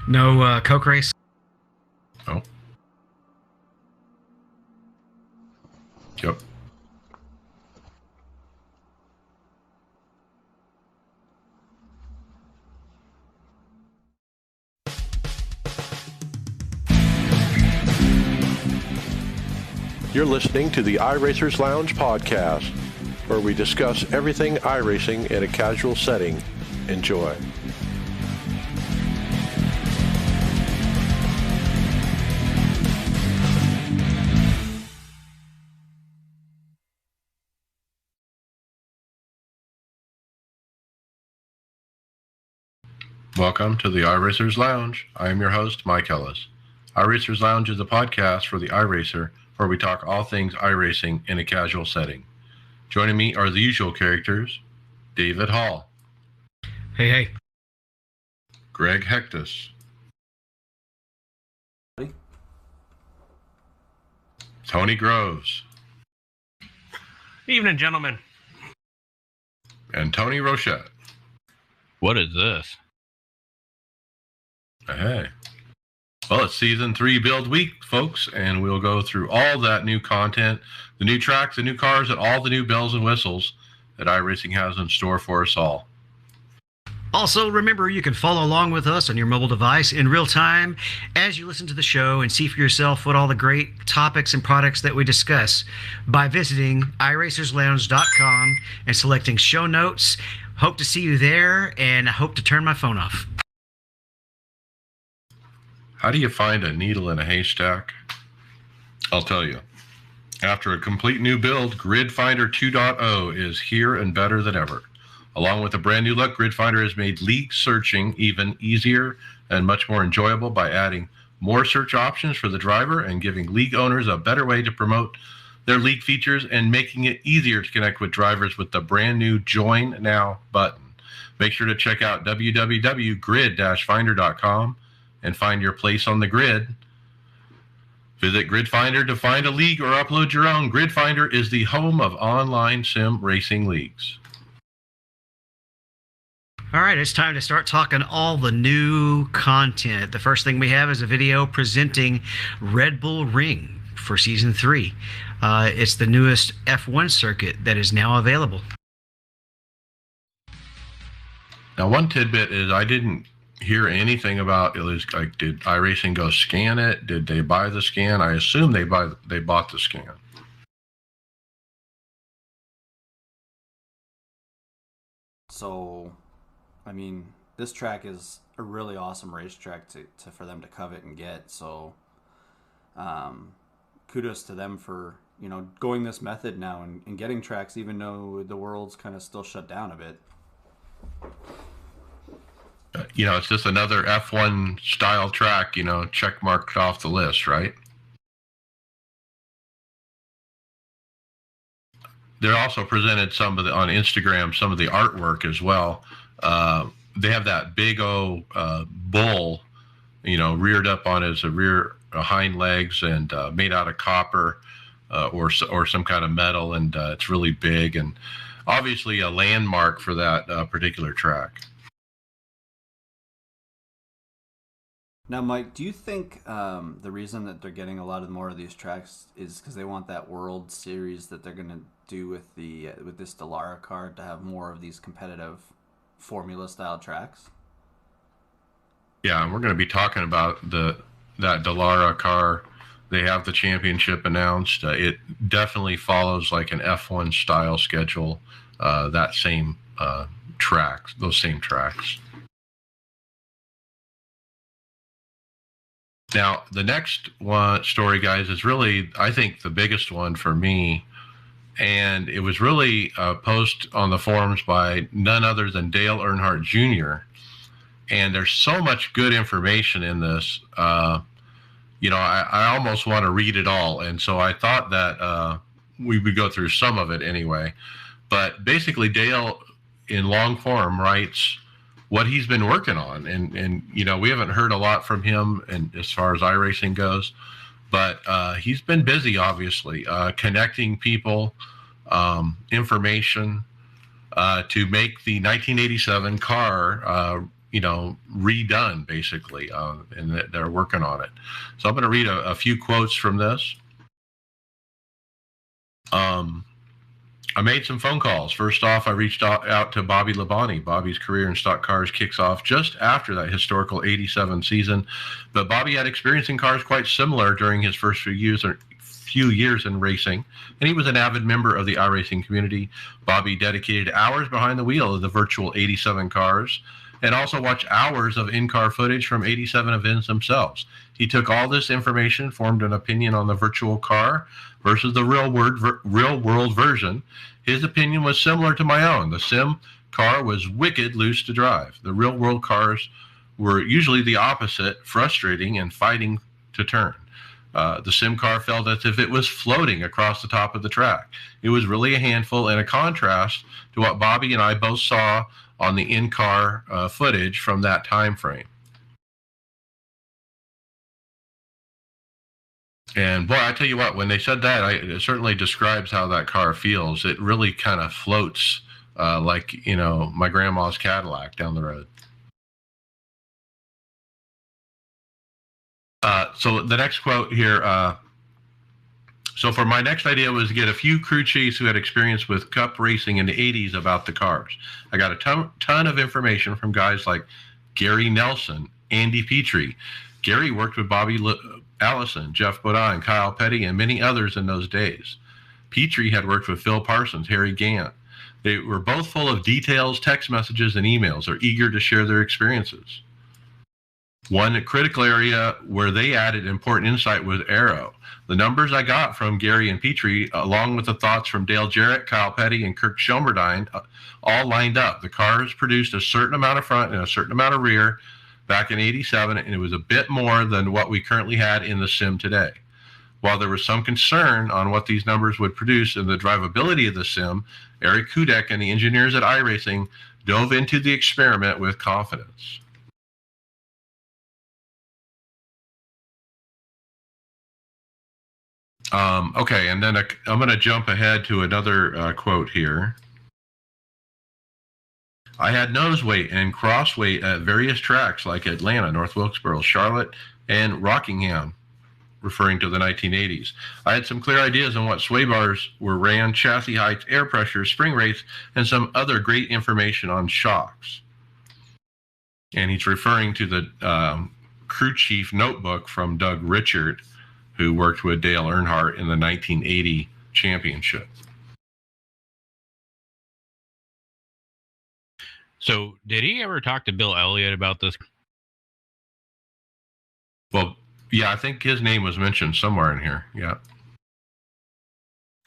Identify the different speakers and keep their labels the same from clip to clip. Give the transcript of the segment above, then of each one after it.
Speaker 1: No Coke race?
Speaker 2: Oh. Yep.
Speaker 3: You're listening to the iRacers Lounge podcast, where we discuss everything iRacing in a casual setting. Enjoy.
Speaker 2: Welcome to the iRacers Lounge. I am your host, Mike Ellis. iRacers Lounge is a podcast for the iRacer, where we talk all things iRacing in a casual setting. Joining me are the usual characters, David Hall.
Speaker 1: Hey.
Speaker 2: Greg Hectus. Tony Groves.
Speaker 4: Evening, gentlemen.
Speaker 2: And Tony Rochette.
Speaker 4: What is this?
Speaker 2: Hey. Well, it's Season 3 build week, folks, and we'll go through all that new content, the new tracks, the new cars, and all the new bells and whistles that iRacing has in store for us all.
Speaker 1: Also, remember, you can follow along with us on your mobile device in real time as you listen to the show and see for yourself what all the great topics and products that we discuss by visiting iRacersLounge.com and selecting show notes. Hope to see you there, and I hope to turn my phone off.
Speaker 2: How do you find a needle in a haystack? I'll tell you. After a complete new build, Grid Finder 2.0 is here and better than ever. Along with a brand new look, Grid Finder has made league searching even easier and much more enjoyable by adding more search options for the driver and giving league owners a better way to promote their league features and making it easier to connect with drivers with the brand new Join Now button. Make sure to check out www.grid-finder.com and find your place on the grid. Visit Grid Finder to find a league or upload your own. Grid Finder is the home of online sim racing leagues.
Speaker 1: All right, it's time to start talking all the new content. The first thing we have is a video presenting Red Bull Ring for Season 3. It's the newest F1 circuit that is now available.
Speaker 2: Now, one tidbit is I didn't hear anything about it. Was like, did iRacing go scan it? Did they buy the scan? I assume they bought the scan.
Speaker 5: So, I mean, this track is a really awesome racetrack for them to covet and get. So, kudos to them for, going this method now and getting tracks, even though the world's kind of still shut down a bit.
Speaker 2: It's just another F1 style track, check marked off the list, right? They also presented on Instagram, some of the artwork as well. They have that big old bull, reared up on his rear hind legs and made out of copper or some kind of metal, and it's really big and obviously a landmark for that particular track.
Speaker 5: Now, Mike, do you think the reason that they're getting a lot more of these tracks is because they want that World Series that they're going to do with this Dallara car to have more of these competitive formula-style tracks?
Speaker 2: Yeah, and we're going to be talking about that Dallara car. They have the championship announced. It definitely follows like an F1 style schedule. That same tracks, those same tracks. Now, the next one story, guys, is really, I think, the biggest one for me. And it was really a post on the forums by none other than Dale Earnhardt Jr. And there's so much good information in this. I almost want to read it all. And so I thought that we would go through some of it anyway. But basically, Dale, in long form, writes what he's been working on. And we haven't heard a lot from him and as far as iRacing goes, but he's been busy, obviously, connecting people, information to make the 1987 car redone basically, and they're working on it. So I'm going to read a few quotes from this. I made some phone calls. First off, I reached out to Bobby Labonte. Bobby's career in stock cars kicks off just after that historical 87 season, but Bobby had experience in cars quite similar during his first few years in racing, and he was an avid member of the iRacing community. Bobby dedicated hours behind the wheel of the virtual 87 cars and also watched hours of in-car footage from 87 events themselves. He took all this information, formed an opinion on the virtual car versus the real world version. His opinion was similar to my own. The sim car was wicked loose to drive. The real world cars were usually the opposite, frustrating and fighting to turn. The sim car felt as if it was floating across the top of the track. It was really a handful, and a contrast to what Bobby and I both saw on the in-car footage from that time frame. And boy, I tell you what, when they said that, it certainly describes how that car feels. It really kind of floats like, my grandma's Cadillac down the road. So the next quote here, so for my next idea was to get a few crew chiefs who had experience with cup racing in the 80s about the cars. I got a ton of information from guys like Gary Nelson, Andy Petrie. Gary worked with Bobby Allison, Jeff Bodine, Kyle Petty, and many others in those days. Petrie had worked with Phil Parsons, Harry Gant. They were both full of details, text messages, and emails. They're eager to share their experiences. One critical area where they added important insight was aero. The numbers I got from Gary and Petrie, along with the thoughts from Dale Jarrett, Kyle Petty, and Kirk Shelmerdine, all lined up. The cars produced a certain amount of front and a certain amount of rear back in 87, and it was a bit more than what we currently had in the sim today. While there was some concern on what these numbers would produce in the drivability of the sim, Eric Kudek and the engineers at iRacing dove into the experiment with confidence. Okay, and then I'm going to jump ahead to another quote here. I had nose weight and cross weight at various tracks like Atlanta, North Wilkesboro, Charlotte, and Rockingham, referring to the 1980s. I had some clear ideas on what sway bars were ran, chassis heights, air pressure, spring rates, and some other great information on shocks. And he's referring to the crew chief notebook from Doug Richard, who worked with Dale Earnhardt in the 1980 championship.
Speaker 4: So did he ever talk to Bill Elliott about this?
Speaker 2: Well, yeah, I think his name was mentioned somewhere in here. Yeah.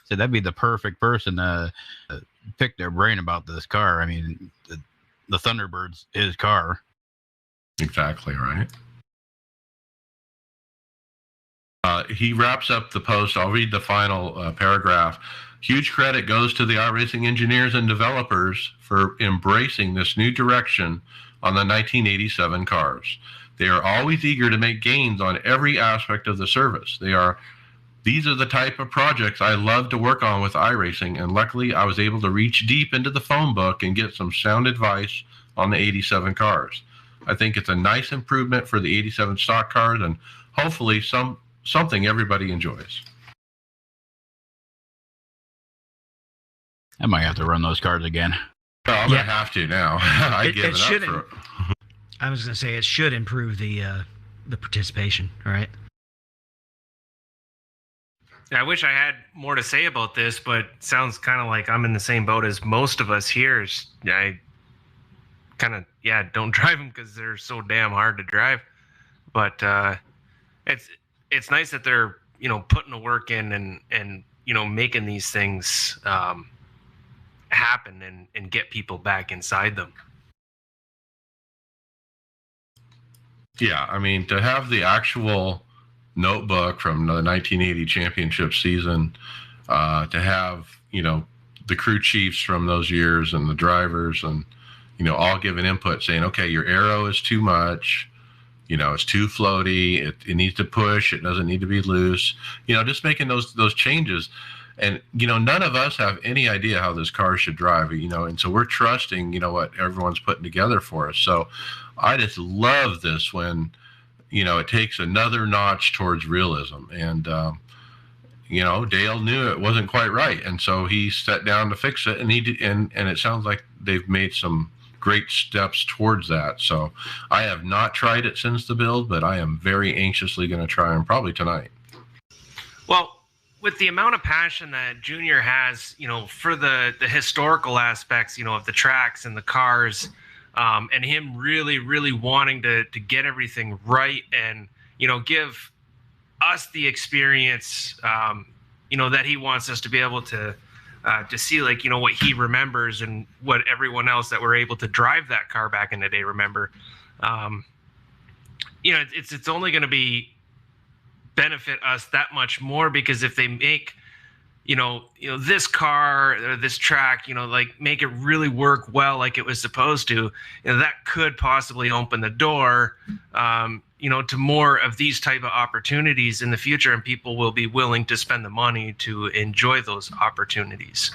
Speaker 4: So that'd be the perfect person to pick their brain about this car. I mean, the Thunderbird's his car.
Speaker 2: Exactly right. He wraps up the post. I'll read the final paragraph. Huge credit goes to the iRacing engineers and developers for embracing this new direction on the 1987 cars. They are always eager to make gains on every aspect of the service. These are the type of projects I love to work on with iRacing, and luckily I was able to reach deep into the phone book and get some sound advice on the 87 cars. I think it's a nice improvement for the 87 stock cars, and hopefully something everybody enjoys.
Speaker 4: I might have to run those cars again.
Speaker 2: Oh, I'm gonna have to now. I give it up for it.
Speaker 1: I was going to say it should improve the participation. All right.
Speaker 6: I wish I had more to say about this, but it sounds kind of like I'm in the same boat as most of us here. I kind of don't drive them because they're so damn hard to drive. But it's nice that they're putting the work in and making these things happen and get people back inside them.
Speaker 2: Yeah, I mean, to have the actual notebook from the 1980 championship season, to have the crew chiefs from those years and the drivers and all giving input saying, okay, your aero is too much, it's too floaty, it needs to push, it doesn't need to be loose, just making those changes. And, none of us have any idea how this car should drive, and so we're trusting, what everyone's putting together for us. So I just love this when, it takes another notch towards realism. And, Dale knew it wasn't quite right. And so he sat down to fix it, and he did, and it sounds like they've made some great steps towards that. So I have not tried it since the build, but I am very anxiously going to try them probably tonight.
Speaker 6: Well, with the amount of passion that Junior has, for the historical aspects, of the tracks and the cars, and him really, really wanting to get everything right and, give us the experience, that he wants us to be able to see, like, what he remembers and what everyone else that were able to drive that car back in the day remember. It's only going to be benefit us that much more, because if they make this car or this track, like, make it really work well like it was supposed to, that could possibly open the door to more of these type of opportunities in the future, and people will be willing to spend the money to enjoy those opportunities.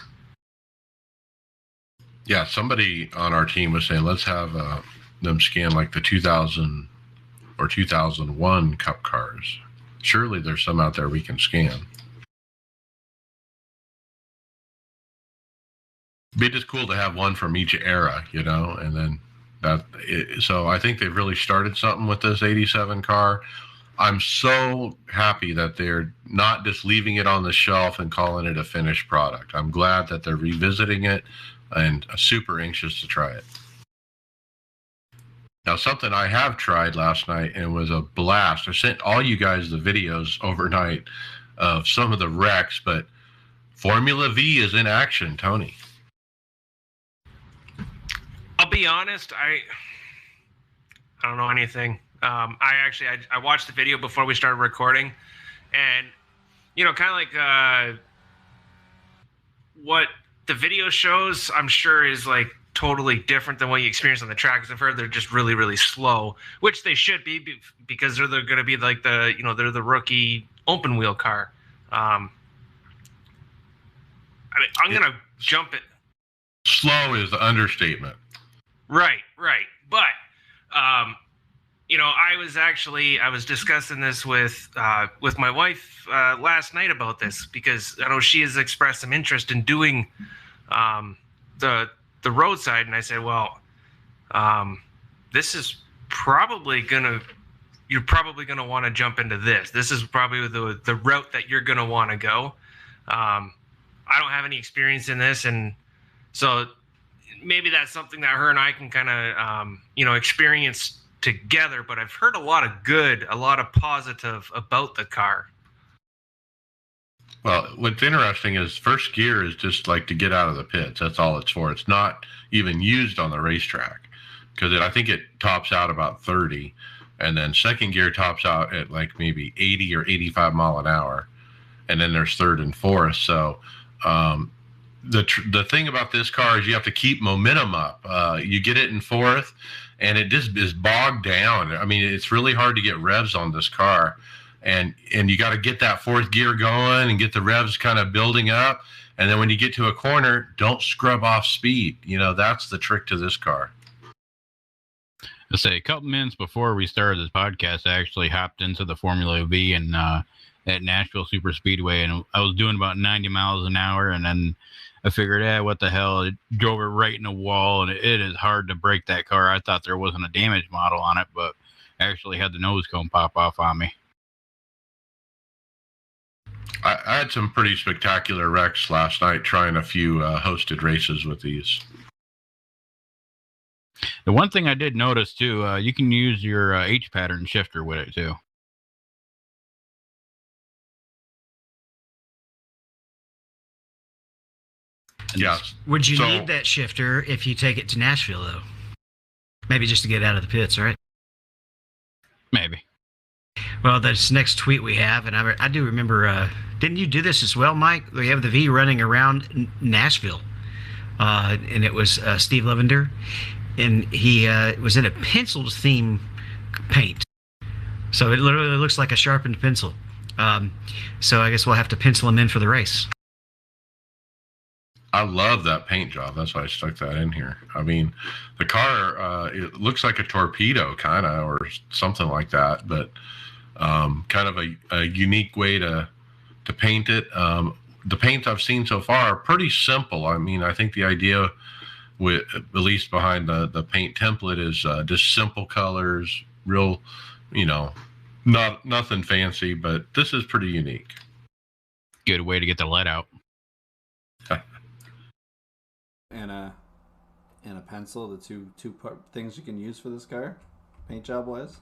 Speaker 2: Yeah, somebody on our team was saying, let's have them scan like the 2000 or 2001 Cup cars. Surely there's some out there we can scan. Be just cool to have one from each era, and then so I think they've really started something with this 87 car. I'm so happy that they're not just leaving it on the shelf and calling it a finished product. I'm glad that they're revisiting it, and super anxious to try it. Now, something I have tried last night and was a blast. I sent all you guys the videos overnight of some of the wrecks, but Formula V is in action, Tony.
Speaker 6: I'll be honest, I don't know anything. I watched the video before we started recording, and kind of like what the video shows, I'm sure is like totally different than what you experience on the track. Because I've heard they're just really, really slow, which they should be, because they're going to be like they're the rookie open wheel car. I'm going to jump it.
Speaker 2: Slow is the understatement.
Speaker 6: Right. But, I was discussing this with my wife last night about this, because I know she has expressed some interest in doing the roadside, and I said, well, this is you're probably gonna want to jump into this. This is probably the route that you're gonna want to go. I don't have any experience in this, and so maybe that's something that her and I can kind of experience together. But I've heard a lot of positive about the car.
Speaker 2: Well, what's interesting is first gear is just like to get out of the pits. That's all it's for. It's not even used on the racetrack, because I think it tops out about 30, and then second gear tops out at like maybe 80 or 85 mile an hour, and then there's third and fourth. So the thing about this car is you have to keep momentum up. You get it in fourth, and it just is bogged down. I mean, it's really hard to get revs on this car. And you got to get that fourth gear going and get the revs kind of building up. And then when you get to a corner, don't scrub off speed. That's the trick to this car.
Speaker 4: Let's say a couple minutes before we started this podcast, I actually hopped into the Formula V and at Nashville Super Speedway, and I was doing about 90 miles an hour. And then I figured, what the hell? It drove it right in the wall, and it is hard to break that car. I thought there wasn't a damage model on it, but I actually had the nose cone pop off on me.
Speaker 2: I had some pretty spectacular wrecks last night trying a few hosted races with these.
Speaker 4: The one thing I did notice too, you can use your H pattern shifter with it too.
Speaker 2: Yes.
Speaker 1: Would you need that shifter if you take it to Nashville, though? Maybe just to get out of the pits, right?
Speaker 4: Maybe.
Speaker 1: Well, this next tweet we have, and I do remember, didn't you do this as well, Mike? We have the V running around Nashville, and it was Steve Levender, and he was in a penciled theme paint. So it literally looks like a sharpened pencil. So I guess we'll have to pencil him in for the race.
Speaker 2: I love that paint job. That's why I stuck that in here. I mean, the car, it looks like a torpedo kind of, or something like that, but kind of a unique way to paint it. The paints I've seen so far are pretty simple. I mean, I think the idea with, at least behind the paint template, is just simple colors, real, nothing fancy, but this is pretty unique.
Speaker 4: Good way to get the lead out.
Speaker 5: And a pencil, the two things you can use for this car, paint job wise.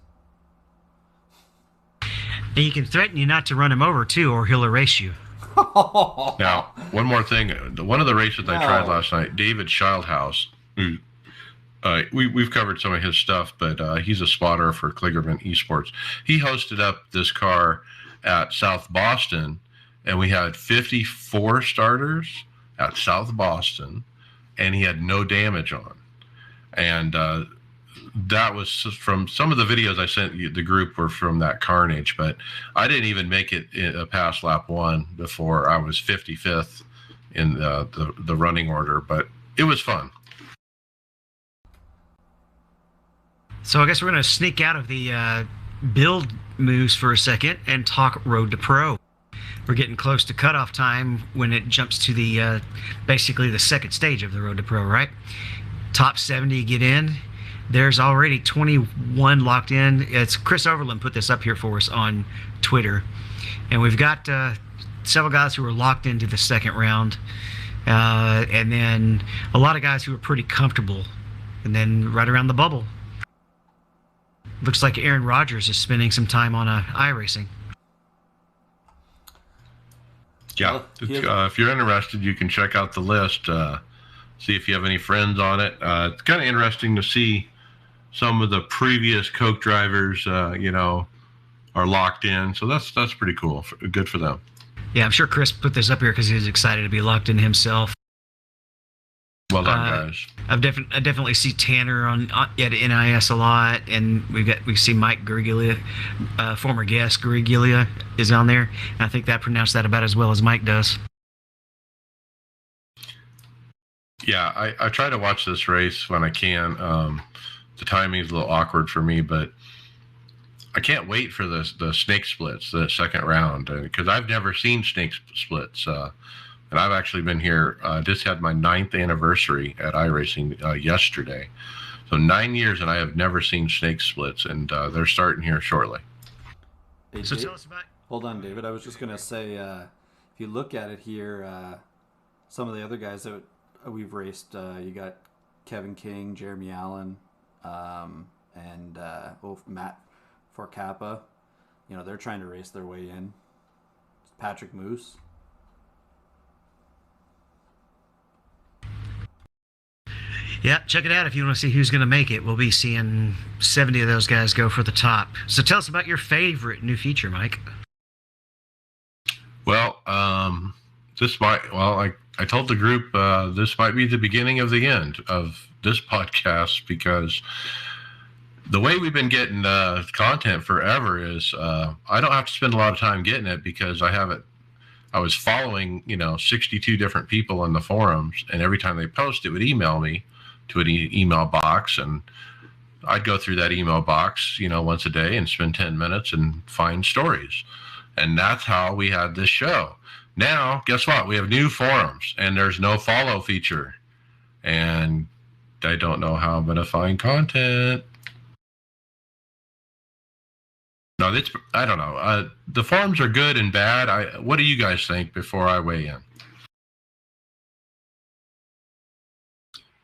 Speaker 1: And you can threaten you not to run him over too, or he'll erase you.
Speaker 2: Now, one more thing. One of the races I tried last night, David Schildhaus, who we've covered some of his stuff, but he's a spotter for Kligerman Esports. He hosted up this car at South Boston, and we had 54 starters at South Boston, and he had no damage on. And that was from some of the videos I sent you, the group were from that carnage, but I didn't even make it past lap 1 before I was 55th in the running order, but it was fun.
Speaker 1: So I guess we're going to sneak out of the build moves for a second and talk Road to Pro. We're getting close to cutoff time when it jumps to the basically the second stage of the Road to Pro, right? Top 70 get in. There's already 21 locked in. It's Chris Overland put this up here for us on Twitter. And we've got several guys who are locked into the second round. And then a lot of guys who are pretty comfortable. And then right around the bubble. Looks like Aaron Rodgers is spending some time on iRacing.
Speaker 2: Yeah, if you're interested, you can check out the list, see if you have any friends on it. It's kind of interesting to see some of the previous Coke drivers, are locked in. So that's pretty cool. Good for them.
Speaker 1: Yeah, I'm sure Chris put this up here because he was excited to be locked in himself.
Speaker 2: Well done, guys.
Speaker 1: I definitely see Tanner at NIS a lot, and we see Mike Gurglia, former guest Gurglia is on there. And I think that pronounced that about as well as Mike does.
Speaker 2: Yeah, I try to watch this race when I can. The timing is a little awkward for me, but I can't wait for the snake splits, the second round, because I've never seen snake splits. And I've actually been here, just had my 9th anniversary at iRacing yesterday. So 9 years, and I have never seen snake splits, and they're starting here shortly.
Speaker 5: Hey,
Speaker 1: so tell us about...
Speaker 5: Hold on, David. I was just going to say, if you look at it here, some of the other guys that we've raced, you got Kevin King, Jeremy Allen, and Matt Forcappa. They're trying to race their way in. Patrick Moose.
Speaker 1: Yeah, check it out if you want to see who's going to make it. We'll be seeing 70 of those guys go for the top. So tell us about your favorite new feature, Mike.
Speaker 2: Well, I told the group this might be the beginning of the end of this podcast, because the way we've been getting content forever is I don't have to spend a lot of time getting it, because I was following 62 different people in the forums, and every time they post, it would email me to an email box, and I'd go through that email box once a day and spend 10 minutes and find stories. And that's how we had this show. Now, guess what? We have new forums, and there's no follow feature, and I don't know how I'm going to find content. No, I don't know. The forums are good and bad. What do you guys think before I weigh in?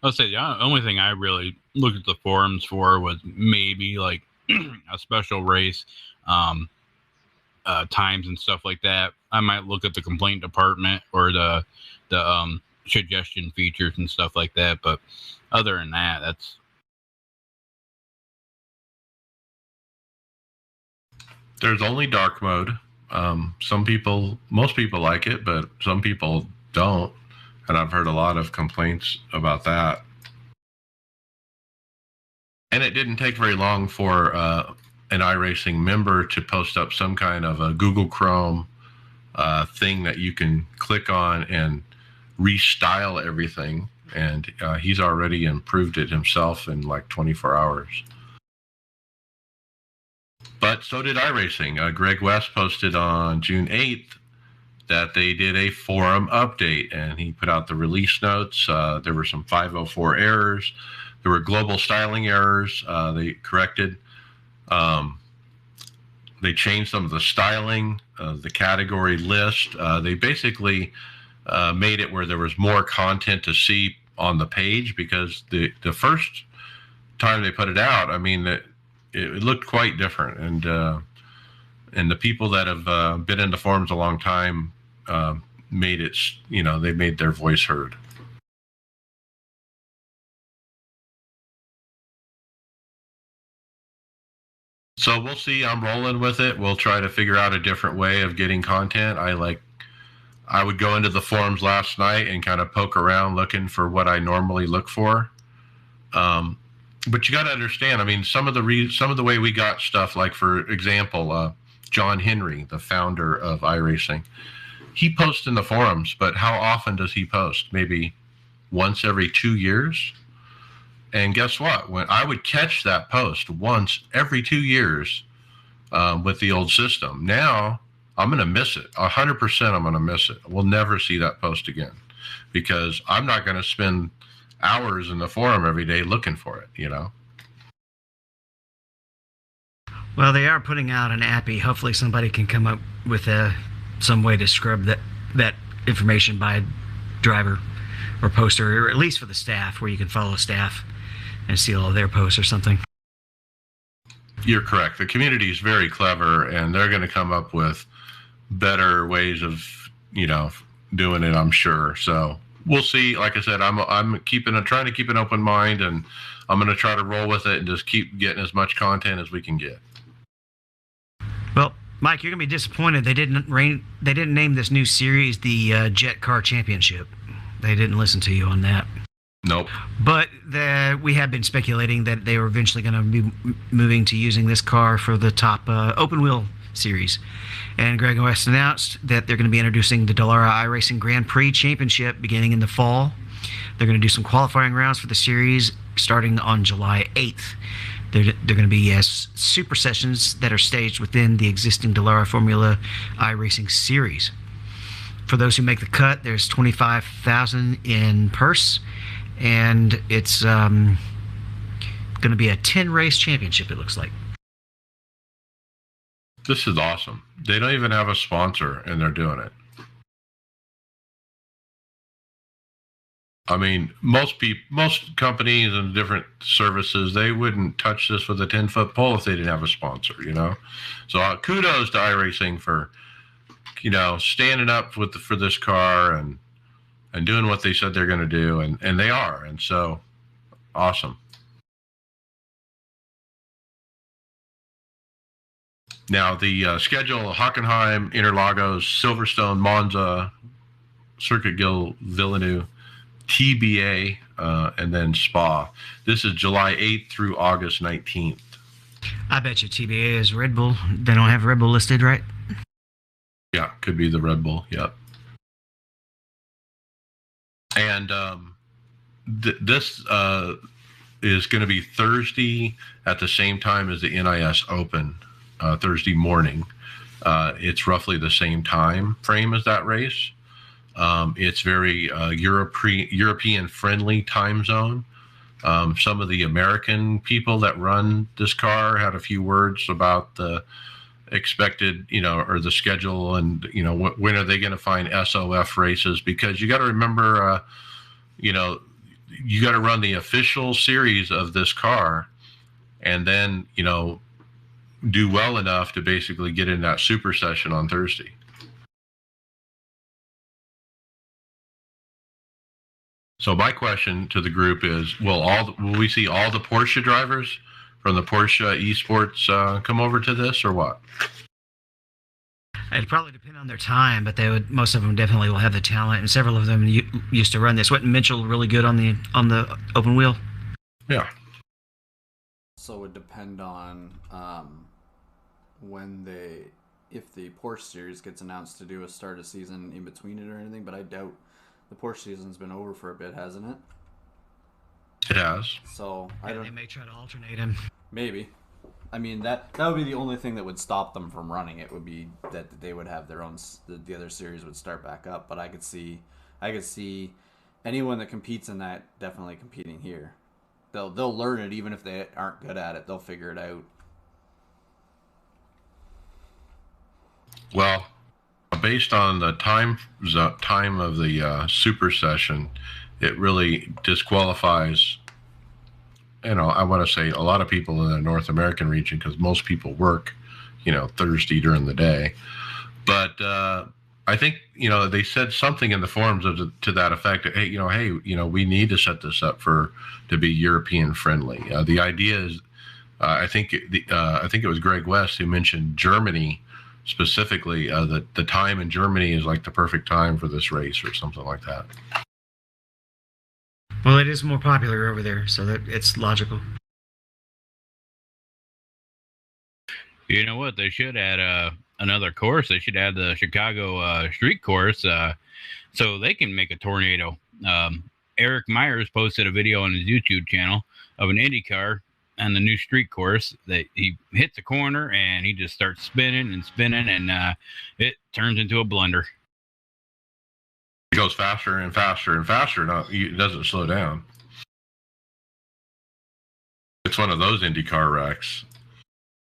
Speaker 4: I'll say the only thing I really looked at the forums for was maybe like a special race, times and stuff like that. I might look at the complaint department or the suggestion features and stuff like that. But other than that, that's...
Speaker 2: There's only dark mode. Most people like it, but some people don't. And I've heard a lot of complaints about that. And it didn't take very long for an iRacing member to post up some kind of a Google Chrome thing that you can click on and restyle everything, and he's already improved it himself in like 24 hours. But so did iRacing. Greg West posted on June 8th that they did a forum update, and he put out the release notes. There were some 504 errors. There were global styling errors they corrected. They changed some of the styling, the category list. They basically made it where there was more content to see on the page, because the first time they put it out, I mean, it looked quite different. And the people that have been in the forums a long time made it, they made their voice heard. So we'll see. I'm rolling with it. We'll try to figure out a different way of getting content. I would go into the forums last night and kind of poke around looking for what I normally look for. But you got to understand, I mean, some of the way we got stuff, like for example, John Henry, the founder of iRacing, he posts in the forums, but how often does he post? Maybe once every 2 years. And guess what? When I would catch that post once every 2 years with the old system, now I'm going to miss it. 100% I'm going to miss it. We'll never see that post again, because I'm not going to spend hours in the forum every day looking for it,
Speaker 1: Well, they are putting out an appy. Hopefully somebody can come up with some way to scrub that information by driver or poster, or at least for the staff, where you can follow staff and see all of their posts or something.
Speaker 2: You're correct. The community is very clever, and they're going to come up with better ways of, doing it, I'm sure. So we'll see. Like I said, I'm trying to keep an open mind, and I'm going to try to roll with it and just keep getting as much content as we can get.
Speaker 1: Well, Mike, you're going to be disappointed. They didn't name this new series the Jet Car Championship. They didn't listen to you on that.
Speaker 2: Nope.
Speaker 1: But we have been speculating that they were eventually going to be moving to using this car for the top open wheel series. And Greg West announced that they're going to be introducing the Dallara iRacing Grand Prix Championship beginning in the fall. They're going to do some qualifying rounds for the series starting on July 8th. They're going to be super sessions that are staged within the existing Dallara Formula iRacing series. For those who make the cut, there's $25,000 in purse, and it's going to be a 10-race championship, it looks like.
Speaker 2: This is awesome. They don't even have a sponsor, and they're doing it. I mean, most companies and different services, they wouldn't touch this with a 10-foot pole if they didn't have a sponsor, So kudos to iRacing for, standing up for this car and doing what they said they're going to do, and they are, and so awesome. Now the schedule: Hockenheim, Interlagos, Silverstone, Monza, Circuit Gil, Villeneuve, TBA, and then Spa. This is July 8th through August 19th.
Speaker 1: I bet you TBA is Red Bull. They don't have Red Bull listed, right?
Speaker 2: Yeah, could be the Red Bull. Yep. And this is going to be Thursday at the same time as the NIS Open, Thursday morning. It's roughly the same time frame as that race. It's very European-friendly time zone. Some of the American people that run this car had a few words about the expected, or the schedule, and when are they going to find SOF races? Because you got to remember, you got to run the official series of this car, and then do well enough to basically get in that super session on Thursday. So my question to the group is: Will we see all the Porsche drivers from the Porsche Esports come over to this, or what?
Speaker 1: It'd probably depend on their time, but most of them definitely will have the talent, and several of them used to run this. Wasn't Mitchell really good on the open wheel?
Speaker 2: Yeah.
Speaker 5: So it would depend on if the Porsche series gets announced to do a start of season in between it or anything, but I doubt The Porsche season's been over for a bit, hasn't it?
Speaker 2: It has.
Speaker 5: So I don't.
Speaker 1: They may try to alternate him.
Speaker 5: Maybe. I mean that would be the only thing that would stop them from running it. Would be that they would have their own. The other series would start back up. But I could see anyone that competes in that definitely competing here. They'll learn it even if they aren't good at it. They'll figure it out.
Speaker 2: Well, based on the time of the super session, it really disqualifies. I want to say a lot of people in the North American region, because most people work, Thursday during the day. But I think they said something in the forums to that effect. Hey, we need to set this up to be European friendly. The idea is, I think it was Greg West who mentioned Germany specifically. That the time in Germany is like the perfect time for this race or something like that.
Speaker 1: Well, it is more popular over there, so that it's logical.
Speaker 4: You know what? They should add another course. They should add the Chicago street course so they can make a tornado. Eric Myers posted a video on his YouTube channel of an Indy car on the new street course that he hits a corner and he just starts spinning and it turns into a blender.
Speaker 2: It goes faster and faster and faster. It doesn't slow down. It's one of those IndyCar wrecks.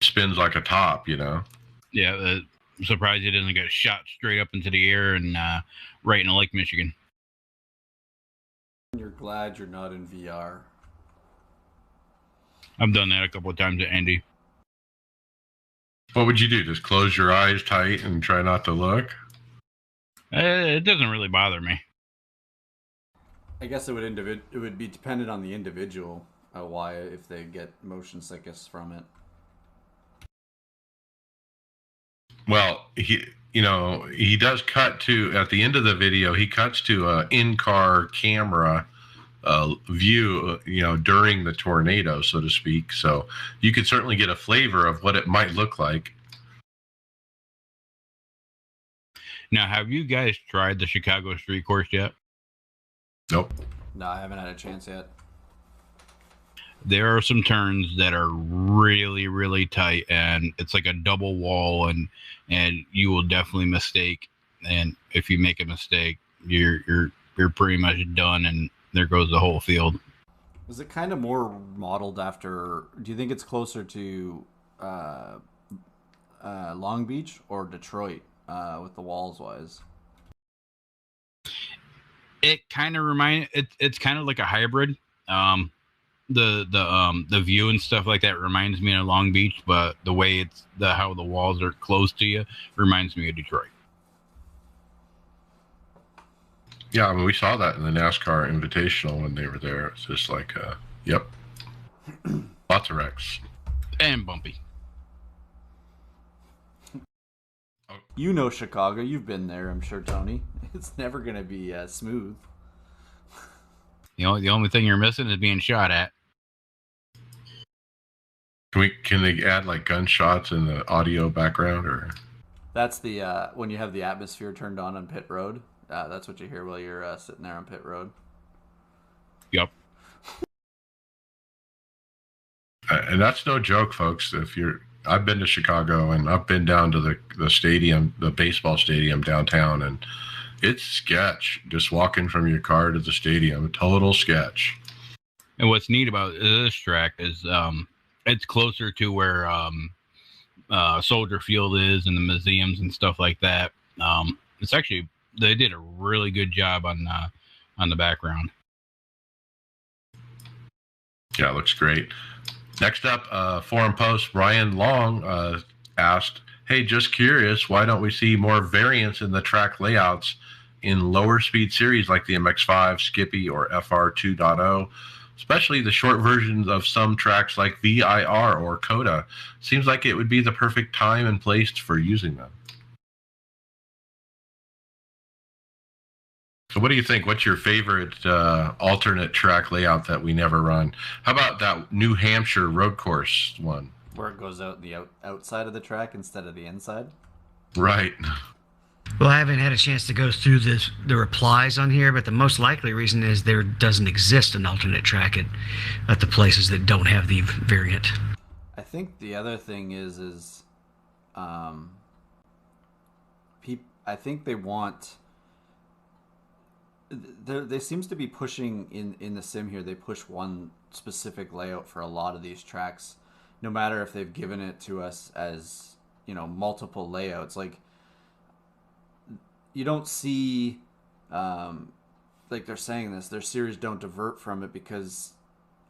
Speaker 2: Spins like a top, Yeah,
Speaker 4: I'm surprised it doesn't get shot straight up into the air and right in Lake Michigan.
Speaker 5: You're glad you're not in VR.
Speaker 4: I've done that a couple of times at Indy.
Speaker 2: What would you do? Just close your eyes tight and try not to look?
Speaker 4: It doesn't really bother me.
Speaker 5: I guess it would be dependent on the individual why if they get motion sickness from it.
Speaker 2: Well, he does cut to, at the end of the video, he cuts to a in-car camera view, during the tornado, so to speak. So you could certainly get a flavor of what it might look like.
Speaker 4: Now, have you guys tried the Chicago street course yet?
Speaker 2: Nope.
Speaker 5: No, I haven't had a chance yet.
Speaker 4: There are some turns that are really, really tight, and it's like a double wall, and you will definitely mistake. And if you make a mistake, you're pretty much done, and there goes the whole field.
Speaker 5: Is it kind of more modeled after? Do you think it's closer to Long Beach or Detroit with the walls wise?
Speaker 4: It kind of it's kind of like a hybrid. The view and stuff like that reminds me of Long Beach, but the way how the walls are close to you reminds me of Detroit.
Speaker 2: Yeah, I mean, we saw that in the NASCAR Invitational when they were there. It's just like, yep, lots of wrecks
Speaker 4: and bumpy.
Speaker 5: You know Chicago. You've been there, I'm sure, Tony. It's never going to be smooth.
Speaker 4: The only thing you're missing is being shot at.
Speaker 2: Can they add like gunshots in the audio background, or?
Speaker 5: That's the when you have the atmosphere turned on pit road. That's what you hear while you're sitting there on pit road.
Speaker 4: Yep.
Speaker 2: And that's no joke, folks. I've been to Chicago and I've been down to the stadium, the baseball stadium downtown, and it's sketch. Just walking from your car to the stadium, total sketch.
Speaker 4: And what's neat about this track is it's closer to where Soldier Field is and the museums and stuff like that. It's actually, they did a really good job on the background.
Speaker 2: Yeah, it looks great. Next up, forum post Brian Long asked, hey, just curious, why don't we see more variance in the track layouts in lower speed series like the MX-5, Skippy, or FR 2.0, especially the short versions of some tracks like VIR or Coda? Seems like it would be the perfect time and place for using them. So what do you think? What's your favorite alternate track layout that we never run? How about that New Hampshire road course one?
Speaker 5: Where it goes out the outside of the track instead of the inside?
Speaker 2: Right.
Speaker 1: Well, I haven't had a chance to go through the replies on here, but the most likely reason is there doesn't exist an alternate track at the places that don't have the variant.
Speaker 5: I think the other thing is I think they want. They seems to be pushing in the sim here. They push one specific layout for a lot of these tracks, no matter if they've given it to us as multiple layouts. Like you don't see, like they're saying this. Their series don't divert from it because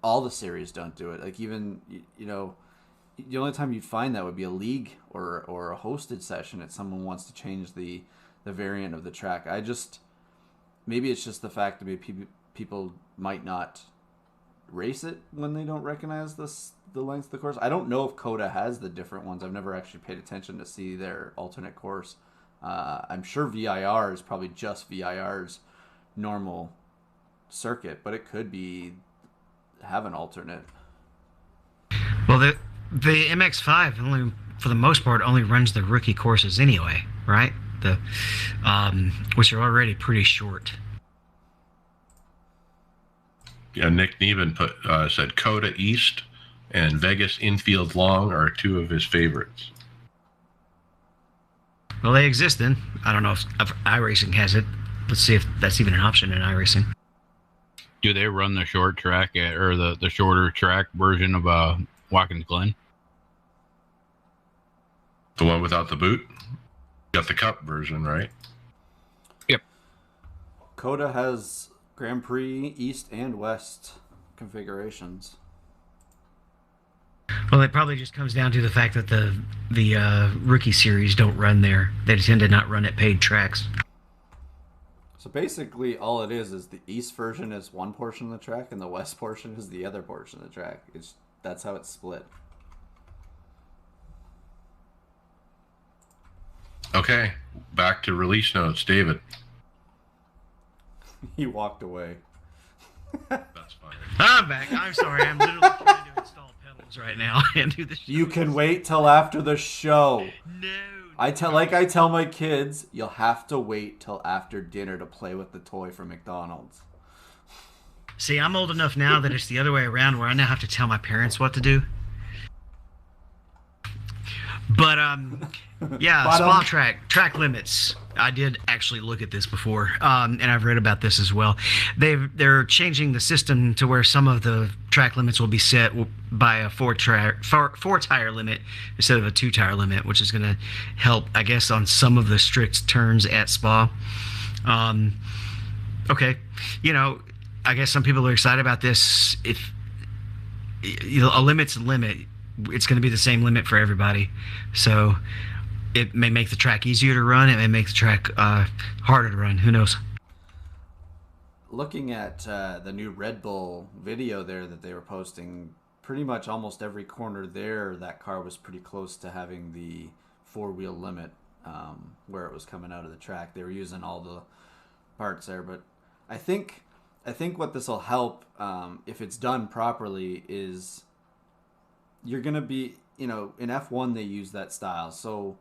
Speaker 5: all the series don't do it. Like even the only time you'd find that would be a league or a hosted session that someone wants to change the variant of the track. Maybe it's just the fact that maybe people might not race it when they don't recognize the length of the course. I don't know if Coda has the different ones. I've never actually paid attention to see their alternate course. I'm sure VIR is probably just VIR's normal circuit, but it could have an alternate.
Speaker 1: Well, the MX-5 only, for the most part, only runs the rookie courses anyway, right? Which are already pretty short.
Speaker 2: Yeah, Nick Neben said Coda East and Vegas Infield Long are two of his favorites.
Speaker 1: Well, they exist then. I don't know if iRacing has it. Let's see if that's even an option in iRacing.
Speaker 4: Do they run the short track or the shorter track version of Watkins Glen?
Speaker 2: The one without the boot? You got the Cup version, right?
Speaker 4: Yep.
Speaker 5: Coda has Grand Prix East and West configurations.
Speaker 1: Well, it probably just comes down to the fact that the rookie series don't run there. They tend to not run at paid tracks.
Speaker 5: So basically, all it is the East version is one portion of the track, and the West portion is the other portion of the track. That's how it's split.
Speaker 2: Okay, back to release notes, David.
Speaker 5: He walked away.
Speaker 2: That's fine.
Speaker 1: I'm back. I'm sorry. I'm literally trying to install pedals right now and do the show.
Speaker 5: You can wait till after the show.
Speaker 1: No.
Speaker 5: I tell my kids, you'll have to wait till after dinner to play with the toy from McDonald's.
Speaker 1: See, I'm old enough now that it's the other way around, where I now have to tell my parents what to do. But yeah, spa track limits. I did actually look at this before, and I've read about this as well. They're changing the system to where some of the track limits will be set by a four tire limit instead of a 2 tire limit, which is going to help, I guess, on some of the strict turns at Spa. Okay, I guess some people are excited about this. If a limit's a limit, it's going to be the same limit for everybody. So it may make the track easier to run. It may make the track harder to run. Who knows?
Speaker 5: Looking at the new Red Bull video there that they were posting, pretty much almost every corner there, that car was pretty close to having the 4-wheel limit where it was coming out of the track. They were using all the parts there. But I think what this will help, if it's done properly, is you're going to be, in F1 they use that style. So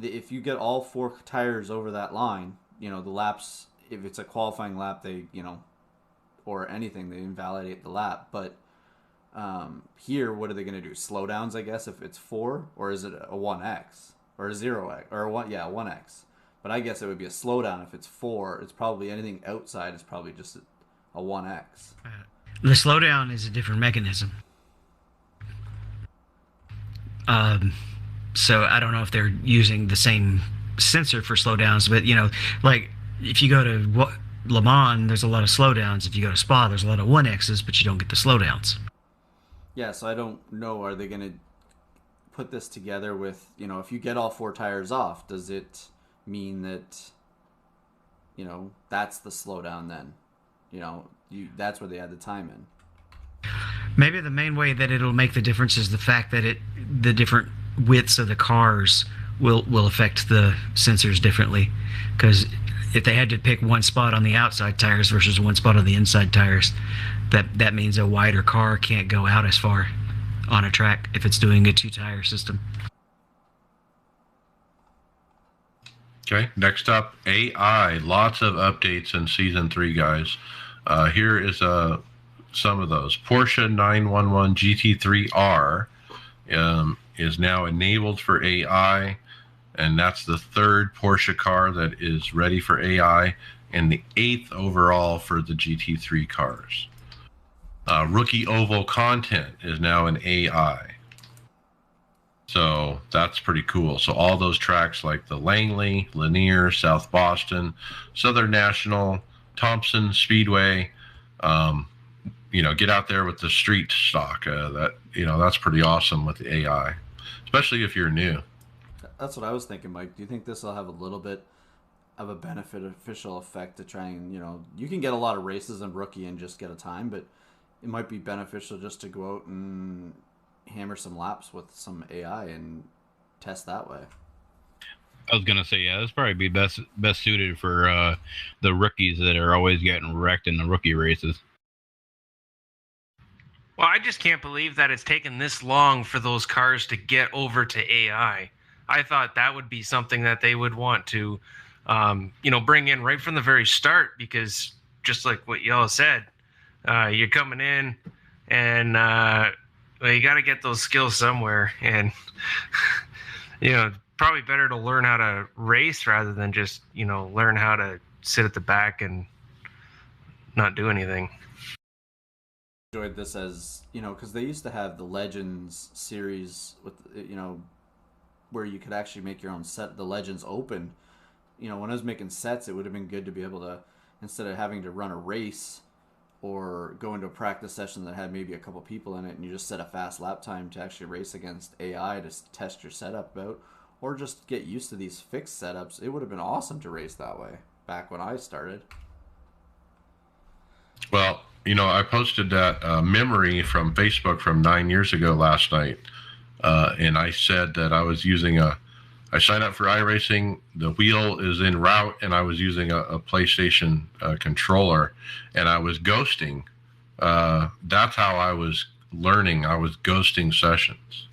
Speaker 5: if you get all 4 tires over that line, the laps, if it's a qualifying lap, they, or anything, they invalidate the lap. But here, what are they going to do? Slowdowns, I guess, if it's 4, or is it a 1x or a 0x or a 1x? But I guess it would be a slowdown if it's 4. It's probably anything outside is probably just a 1x.
Speaker 1: The slowdown is a different mechanism. So I don't know if they're using the same sensor for slowdowns, but like if you go to Le Mans, there's a lot of slowdowns. If you go to Spa, there's a lot of 1x's, but you don't get the slowdowns.
Speaker 5: Yeah, so I don't know. Are they going to put this together with, if you get all 4 tires off, does it mean that, that's the slowdown then? That's where they add the time in.
Speaker 1: Maybe the main way that it'll make the difference is the fact that the different widths of the cars will affect the sensors differently. Because if they had to pick one spot on the outside tires versus one spot on the inside tires, that means a wider car can't go out as far on a track if it's doing a 2-tire system.
Speaker 2: Okay, next up, AI. Lots of updates in Season 3, guys. Here is some of those. Porsche 911 GT3R is now enabled for AI, and that's the third Porsche car that is ready for AI, and the 8th overall for the GT3 cars. Rookie Oval content is now in AI. So that's pretty cool. So all those tracks like the Langley, Lanier, South Boston, Southern National, Thompson Speedway, get out there with the street stock. That's pretty awesome with the AI, especially if you're new.
Speaker 5: That's what I was thinking, Mike. Do you think this will have a little bit of a beneficial effect to try and, you can get a lot of races in rookie and just get a time, but it might be beneficial just to go out and hammer some laps with some AI and test that way.
Speaker 4: I was gonna say, yeah, this probably be best suited for the rookies that are always getting wrecked in the rookie races.
Speaker 6: Well, I just can't believe that it's taken this long for those cars to get over to AI. I thought that would be something that they would want to, bring in right from the very start, because just like what y'all said, you're coming in and you got to get those skills somewhere, and probably better to learn how to race rather than just learn how to sit at the back and not do anything.
Speaker 5: Enjoyed this as because they used to have the Legends series with where you could actually make your own set. The Legends Open, when I was making sets, it would have been good to be able to, instead of having to run a race or go into a practice session that had maybe a couple people in it, and you just set a fast lap time to actually race against AI to test your setup out, or just get used to these fixed setups. It would have been awesome to race that way back when I started.
Speaker 2: Well, I posted that memory from Facebook from 9 years ago last night, and I said that I was using I signed up for iRacing. The wheel is en route, and I was using a PlayStation controller, and I was ghosting. That's how I was learning. I was ghosting sessions.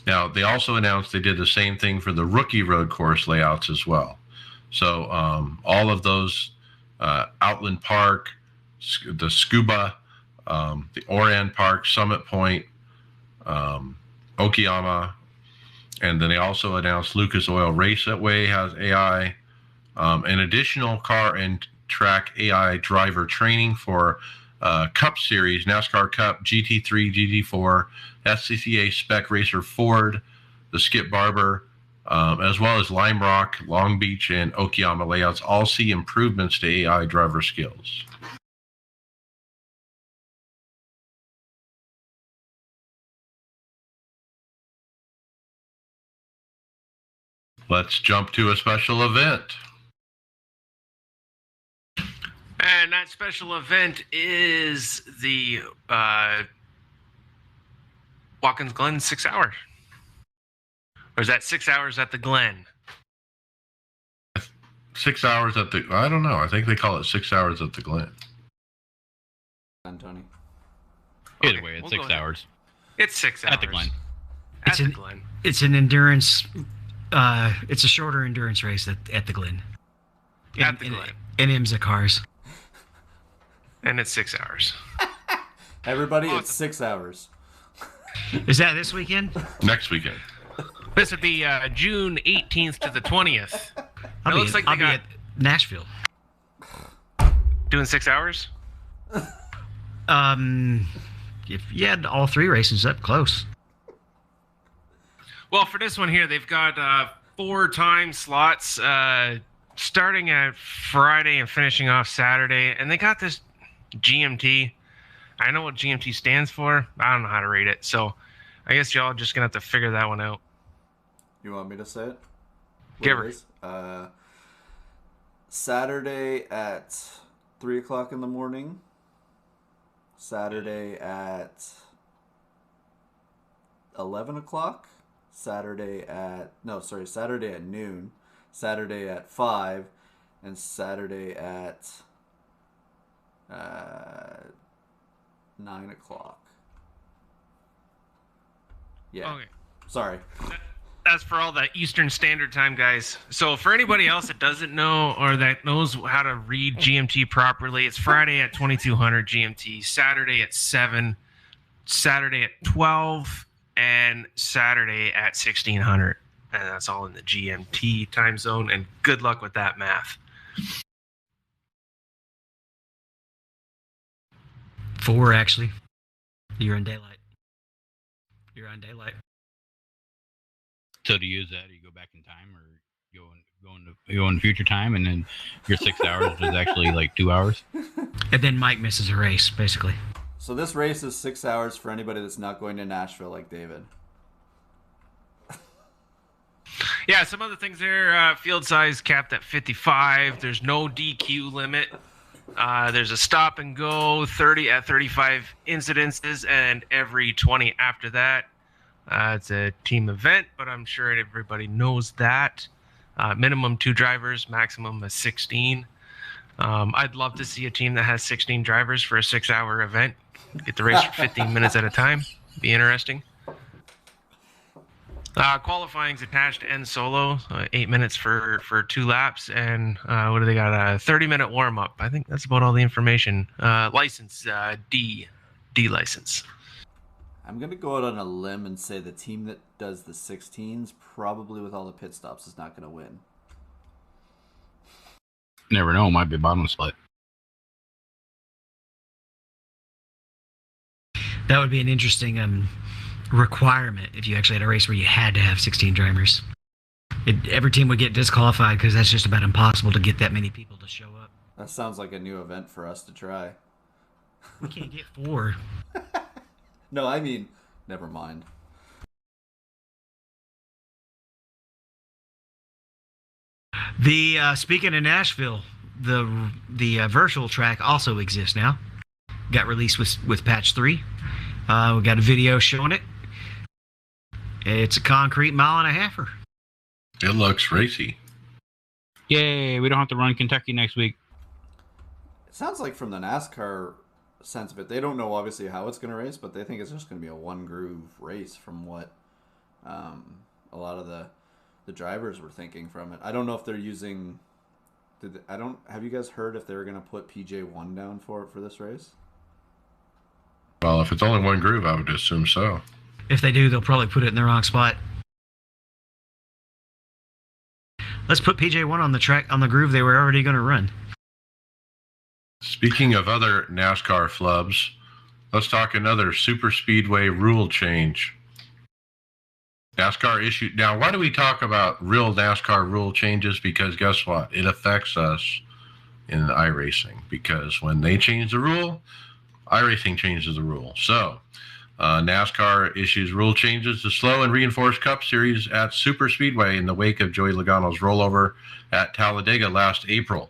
Speaker 2: Now, they also announced they did the same thing for the rookie road course layouts as well. So all of those, Outland Park, the Scuba, the Oran Park, Summit Point, Okayama, and then they also announced Lucas Oil Raceway has AI, an additional car and track AI driver training for Cup Series, NASCAR Cup, GT3, GT4, SCCA Spec Racer Ford, the Skip Barber, as well as Lime Rock, Long Beach, and Okayama layouts all see improvements to AI driver skills. Let's jump to a special event.
Speaker 6: And that special event is the Watkins Glen 6 hours. Or is that 6 hours at the Glen?
Speaker 2: 6 hours at the, I don't know. I think they call it 6 hours at the Glen.
Speaker 5: Tony.
Speaker 4: Either way, it's 6 hours.
Speaker 6: It's 6 hours.
Speaker 4: At the Glen.
Speaker 6: At the Glen.
Speaker 1: It's an endurance. It's a shorter endurance race at the Glen.
Speaker 6: At the Glen.
Speaker 1: In IMSA cars.
Speaker 6: And it's 6 hours.
Speaker 5: Everybody, it's 6 hours.
Speaker 1: Is that this weekend?
Speaker 2: Next weekend.
Speaker 6: This would be June 18th to the 20th.
Speaker 1: I'll be at Nashville.
Speaker 6: Doing 6 hours?
Speaker 1: If you had all three races up close.
Speaker 6: Well, for this one here, they've got 4 time slots starting at Friday and finishing off Saturday. And they got this GMT. I know what GMT stands for. I don't know how to read it. So I guess y'all are just going to have to figure that one out.
Speaker 5: You want me to say it?
Speaker 6: Give her.
Speaker 5: Saturday at 3 o'clock in the morning. Saturday at 11 o'clock. Saturday at noon. Saturday at 5. And Saturday at 9 o'clock. Yeah.
Speaker 6: Okay.
Speaker 5: Sorry.
Speaker 6: That's for all the Eastern Standard Time guys. So for anybody else that doesn't know or that knows how to read GMT properly, it's Friday at 2200 GMT, Saturday at 7, Saturday at 12, and Saturday at 1600. And that's all in the GMT time zone. And good luck with that math.
Speaker 1: 4 actually. You're in daylight. You're on daylight.
Speaker 4: So to use that, you go back in time, or go in future time, and then your 6 hours is actually like 2 hours.
Speaker 1: And then Mike misses a race, basically.
Speaker 5: So this race is 6 hours for anybody that's not going to Nashville like David.
Speaker 6: Yeah, some other things there. Field size capped at 55. There's no DQ limit. There's a stop and go, 30 at 35 incidences, and every 20 after that. It's a team event, but I'm sure everybody knows that. Minimum 2 drivers, maximum of 16. I'd love to see a team that has 16 drivers for a 6-hour event. Get the race for 15 minutes at a time. Be interesting. Qualifying's attached and solo, 8 minutes for 2 laps, and what do they got? A 30-minute warm-up. I think that's about all the information. License, D license.
Speaker 5: I'm going to go out on a limb and say the team that does the 16s, probably with all the pit stops, is not going to win.
Speaker 4: Never know, might be bottom split.
Speaker 1: That would be an interesting requirement if you actually had a race where you had to have 16 drivers. Every team would get disqualified because that's just about impossible to get that many people to show up.
Speaker 5: That sounds like a new event for us to try.
Speaker 1: We can't get 4.
Speaker 5: No, I mean, never mind.
Speaker 1: Speaking of Nashville, the virtual track also exists now. Got released with patch 3. We got a video showing it. It's a concrete 1.5-miler.
Speaker 2: It looks racy.
Speaker 4: Yay, we don't have to run Kentucky next week.
Speaker 5: It sounds like from the NASCAR sense of it, they don't know obviously how it's going to race, but they think it's just going to be a one groove race from what a lot of the drivers were thinking from it. I don't know if they're using. Have you guys heard if they're going to put PJ1 down for this race?
Speaker 2: Well, if it's only one groove, I would assume so.
Speaker 1: If they do, they'll probably put it in the wrong spot. Let's put PJ1 on the track, on the groove they were already going to run.
Speaker 2: Speaking of other NASCAR flubs, let's talk another super speedway rule change. NASCAR issued. Now, why do we talk about real NASCAR rule changes? Because guess what? It affects us in iRacing. Because when they change the rule, iRacing changes the rule. So, NASCAR issues rule changes to slow and reinforced Cup Series at Super Speedway in the wake of Joey Logano's rollover at Talladega last April.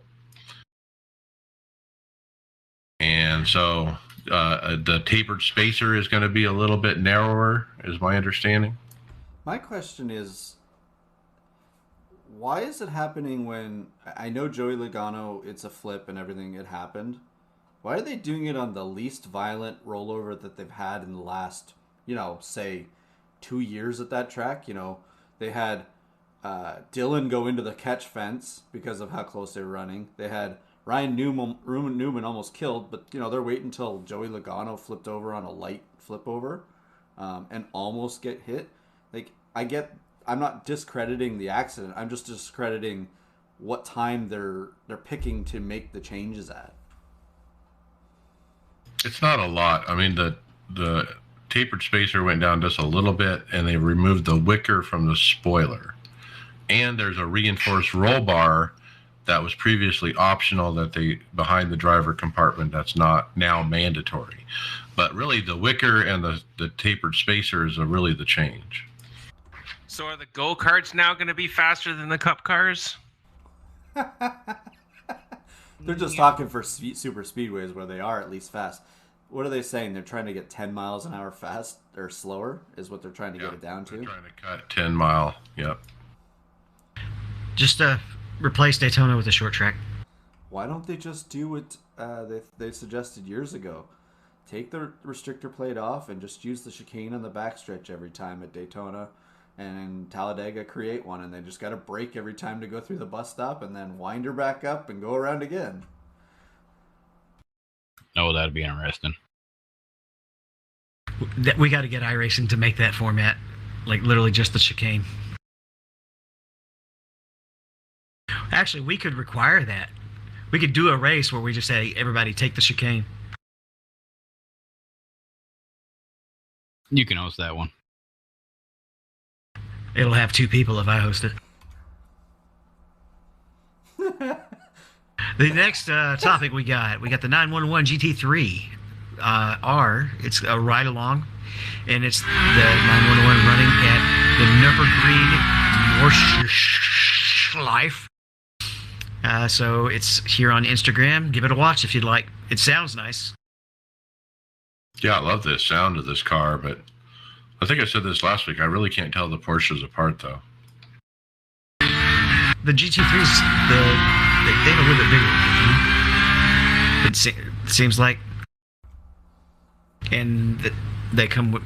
Speaker 2: And so the tapered spacer is going to be a little bit narrower, is my understanding.
Speaker 5: My question is, why is it happening when I know Joey Logano, it's a flip and everything, it happened. Why are they doing it on the least violent rollover that they've had in the last, say 2 years at that track? They had Dillon go into the catch fence because of how close they were running. They had Ryan Newman almost killed, but they're waiting until Joey Logano flipped over on a light flip over and almost get hit. Like, I'm not discrediting the accident. I'm just discrediting what time they're picking to make the changes at.
Speaker 2: It's not a lot. I mean, the tapered spacer went down just a little bit, and they removed the wicker from the spoiler. And there's a reinforced roll bar that was previously optional that they behind the driver compartment that's not now mandatory. But really, the wicker and the tapered spacers are really the change.
Speaker 6: So are the go-karts now going to be faster than the Cup cars?
Speaker 5: They're just talking for super speedways where they are at least fast. What are they saying? They're trying to get 10 miles an hour fast or slower is what they're trying to get it down to?
Speaker 2: They're trying to cut 10 mile. Yep.
Speaker 1: Just replace Daytona with a short track.
Speaker 5: Why don't they just do what they suggested years ago? Take the restrictor plate off and just use the chicane on the backstretch every time at Daytona. and in Talladega create one, and they just got to brake every time to go through the bus stop and then wind her back up and go around again.
Speaker 4: Oh, that'd be interesting.
Speaker 1: We got to get iRacing to make that format, like literally just the chicane. Actually, we could require that. We could do a race where we just say, everybody take the chicane.
Speaker 4: You can host that one.
Speaker 1: It'll have 2 people if I host it. The next topic we got the 911 GT3 R. It's a ride along, and it's the 911 running at the Nürburgring Nordschleife. So it's here on Instagram. Give it a watch if you'd like. It sounds nice.
Speaker 2: Yeah, I love the sound of this car, but I think I said this last week. I really can't tell the Porsches apart, though.
Speaker 1: The GT3s, they have a little bit bigger engine. It seems like, and they come with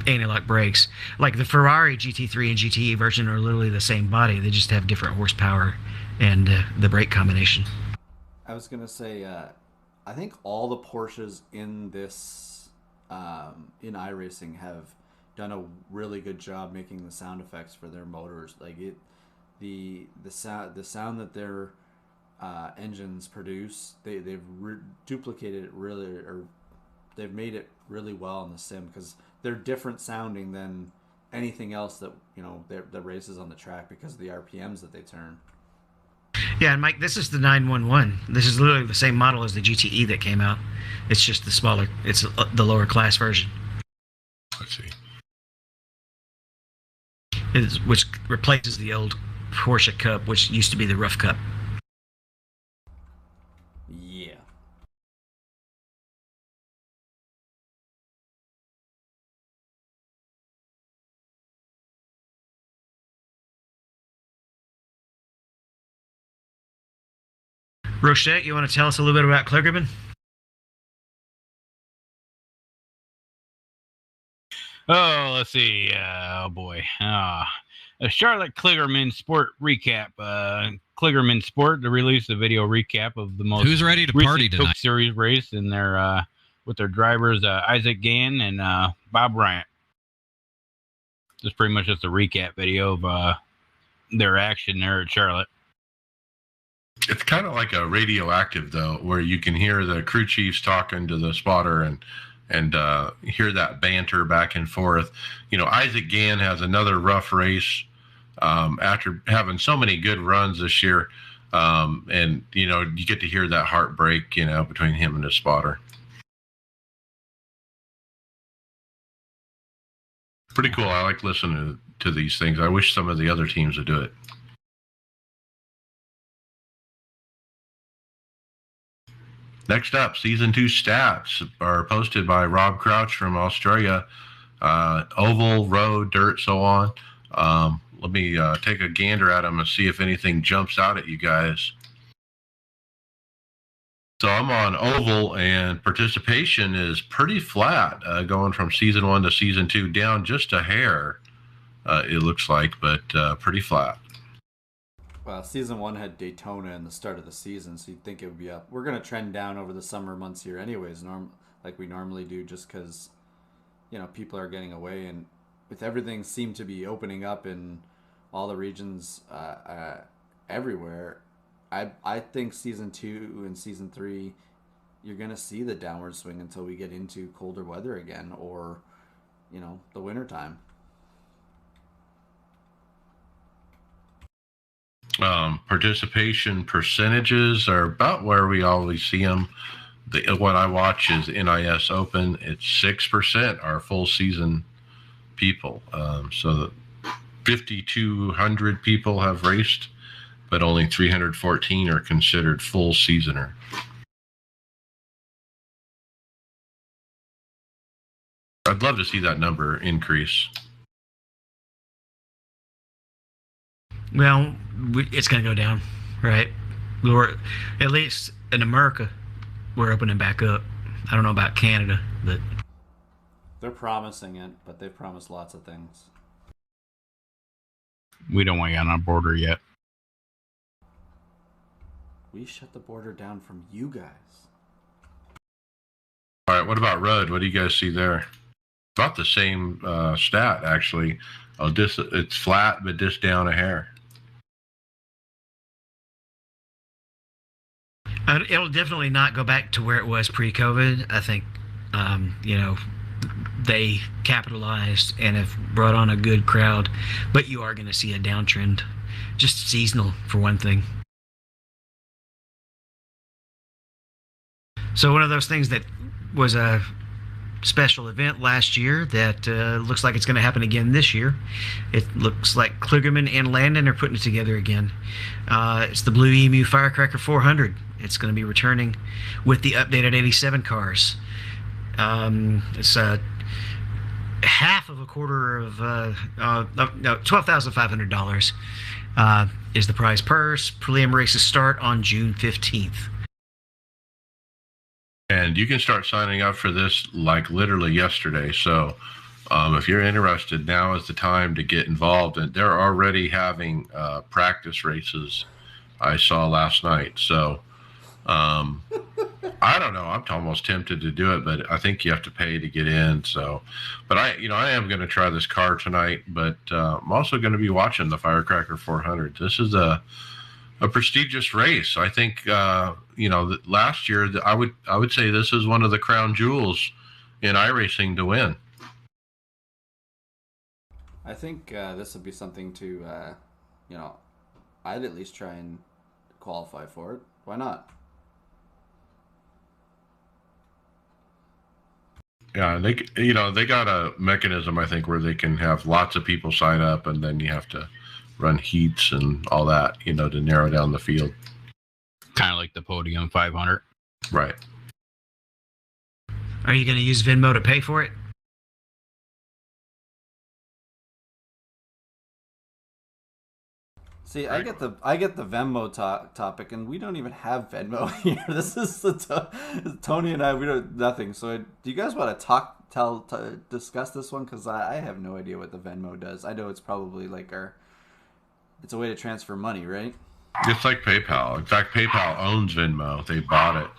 Speaker 1: anti-lock brakes. Like the Ferrari GT3 and GTE version are literally the same body. They just have different horsepower and the brake combination.
Speaker 5: I was gonna say, I think all the Porsches in this in iRacing have done a really good job making the sound effects for their motors. Like the sound that their engines produce, they've duplicated it really, or they've made it really well in the sim, because they're different sounding than anything else that that races on the track because of the RPMs that they turn.
Speaker 1: Yeah, and Mike, this is the 911. This is literally the same model as the GTE that came out. It's just the smaller, it's the lower class version.
Speaker 2: Let's see.
Speaker 1: Which replaces the old Porsche Cup, which used to be the Rough Cup.
Speaker 5: Yeah.
Speaker 1: Rochette, you want to tell us a little bit about Kligerman?
Speaker 4: Oh, let's see. Oh boy. A Charlotte Kligerman Sport recap. Kligerman Sport to release a video recap of the most
Speaker 7: who's ready to party
Speaker 4: recent
Speaker 7: tonight?
Speaker 4: Coke Series race in their with their drivers Isaac Gann and Bob Bryant. This is pretty much just a recap video of their action there at Charlotte.
Speaker 2: It's kind of like a radioactive, though, where you can hear the crew chiefs talking to the spotter and hear that banter back and forth. Isaac Gann has another rough race after having so many good runs this year. And you get to hear that heartbreak, between him and his spotter. Pretty cool. I like listening to these things. I wish some of the other teams would do it. Next up, Season 2 stats are posted by Rob Crouch from Australia. Oval, road, dirt, so on. Let me take a gander at them and see if anything jumps out at you guys. So I'm on oval, and participation is pretty flat, going from Season 1 to Season 2, down just a hair, it looks like, but pretty flat.
Speaker 5: Well, Season 1 had Daytona in the start of the season, so you'd think it would be up. We're going to trend down over the summer months here anyways, like we normally do, just because, people are getting away. And with everything seemed to be opening up in all the regions everywhere, I think Season 2 and Season 3, you're going to see the downward swing until we get into colder weather again, or, the winter time.
Speaker 2: Participation percentages are about where we always see them. What I watch is NIS Open. It's 6% are full season people. So 5,200 people have raced, but only 314 are considered full seasoner. I'd love to see that number increase.
Speaker 1: Well, it's going to go down, right? Or at least in America, we're opening back up. I don't know about Canada, but
Speaker 5: They're promising it, but they've promised lots of things.
Speaker 4: We don't want you on our border yet.
Speaker 5: We shut the border down from you guys.
Speaker 2: All right, what about road? What do you guys see there? About the same stat, actually. Oh, it's flat, but just down a hair.
Speaker 1: It'll definitely not go back to where it was pre-COVID. I think, they capitalized and have brought on a good crowd, but you are going to see a downtrend, just seasonal for one thing. So one of those things that was a special event last year that looks like it's going to happen again this year. It looks like Kligerman and Landon are putting it together again. It's the Blue Emu Firecracker 400. It's going to be returning with the updated 87 cars. It's half of a quarter of $12,500 is the prize purse. Prelim races start on June 15th.
Speaker 2: And you can start signing up for this like literally yesterday. So if you're interested, now is the time to get involved. And they're already having practice races I saw last night. So I don't know. I'm almost tempted to do it, but I think you have to pay to get in. So, but I am going to try this car tonight, but I'm also going to be watching the Firecracker 400. This is a prestigious race. I think, last year, I would say this is one of the crown jewels in iRacing to win.
Speaker 5: I think this would be something to, I'd at least try and qualify for it. Why not?
Speaker 2: Yeah, they got a mechanism, I think, where they can have lots of people sign up, and then you have to run heats and all that, to narrow down the field.
Speaker 4: Kind of like the Podium 500.
Speaker 2: Right.
Speaker 1: Are you going to use Venmo to pay for it?
Speaker 5: See, I get the Venmo topic, and we don't even have Venmo here. This is Tony and I. We don't nothing. So, do you guys want to discuss this one? Because I have no idea what the Venmo does. I know it's probably like it's a way to transfer money, right?
Speaker 2: It's like PayPal. In fact, PayPal owns Venmo. They bought it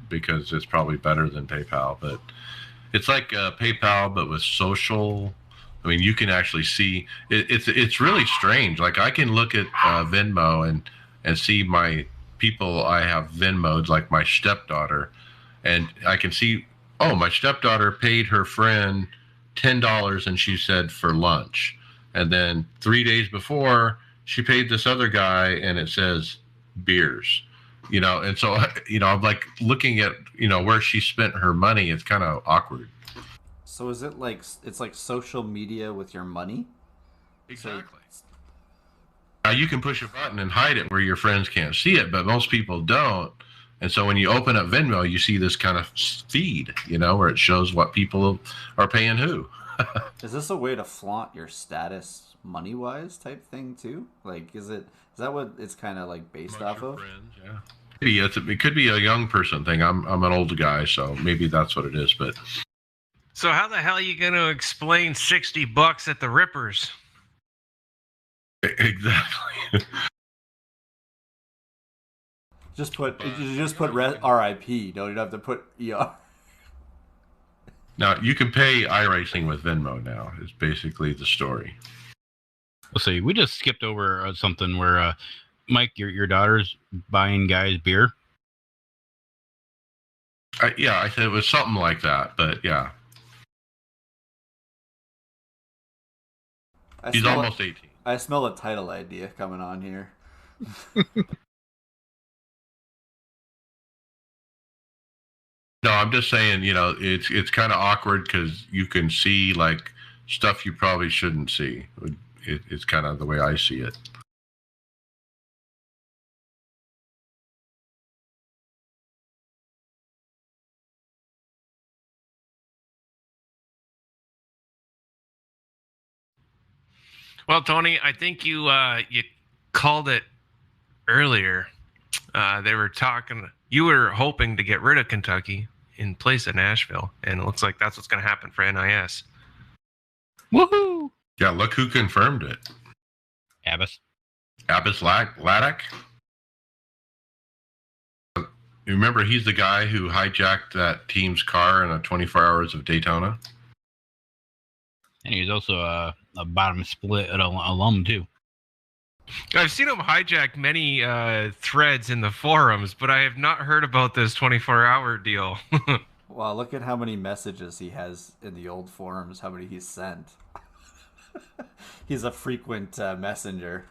Speaker 2: because it's probably better than PayPal. But it's like PayPal, but with social. I mean, you can actually see it's really strange. Like I can look at Venmo and see my people I have Venmoed, like my stepdaughter, and I can see, oh, my stepdaughter paid her friend $10, and she said for lunch, and then 3 days before she paid this other guy, and it says beers, and so I'm like looking at where she spent her money. It's kind of awkward.
Speaker 5: So is it like it's like social media with your money?
Speaker 2: Exactly. Now you can push a button and hide it where your friends can't see it, but most people don't. And so when you open up Venmo, you see this kind of feed, where it shows what people are paying who.
Speaker 5: Is this a way to flaunt your status money-wise type thing too? Like, is that what it's kind of like based off of?
Speaker 2: Friends, yeah. Maybe it could be a young person thing. I'm an old guy, so maybe that's what it is, but.
Speaker 6: So how the hell are you going to explain $60 at the Rippers?
Speaker 2: Exactly.
Speaker 5: Just put RIP. No, you don't have to put ER.
Speaker 2: Now you can pay iRacing with Venmo now. Is basically the story.
Speaker 4: Let's see. We just skipped over something where Mike, your daughter's buying guys beer.
Speaker 2: Yeah, I said it was something like that, but yeah. He's almost 18.
Speaker 5: I smell a title idea coming on here.
Speaker 2: No, I'm just saying, it's kind of awkward because you can see like stuff you probably shouldn't see. It's kind of the way I see it.
Speaker 6: Well, Tony, I think you called it earlier. They were talking. You were hoping to get rid of Kentucky, in place of Nashville, and it looks like that's what's going to happen for NIS.
Speaker 4: Woohoo!
Speaker 2: Yeah, look who confirmed it.
Speaker 4: Abbas.
Speaker 2: Abbas Laddock. You remember he's the guy who hijacked that team's car in a 24 hours of Daytona?
Speaker 4: And he was also a bottom split alum, too.
Speaker 6: I've seen him hijack many threads in the forums, but I have not heard about this 24-hour deal.
Speaker 5: Wow, look at how many messages he has in the old forums, how many he's sent. He's a frequent messenger.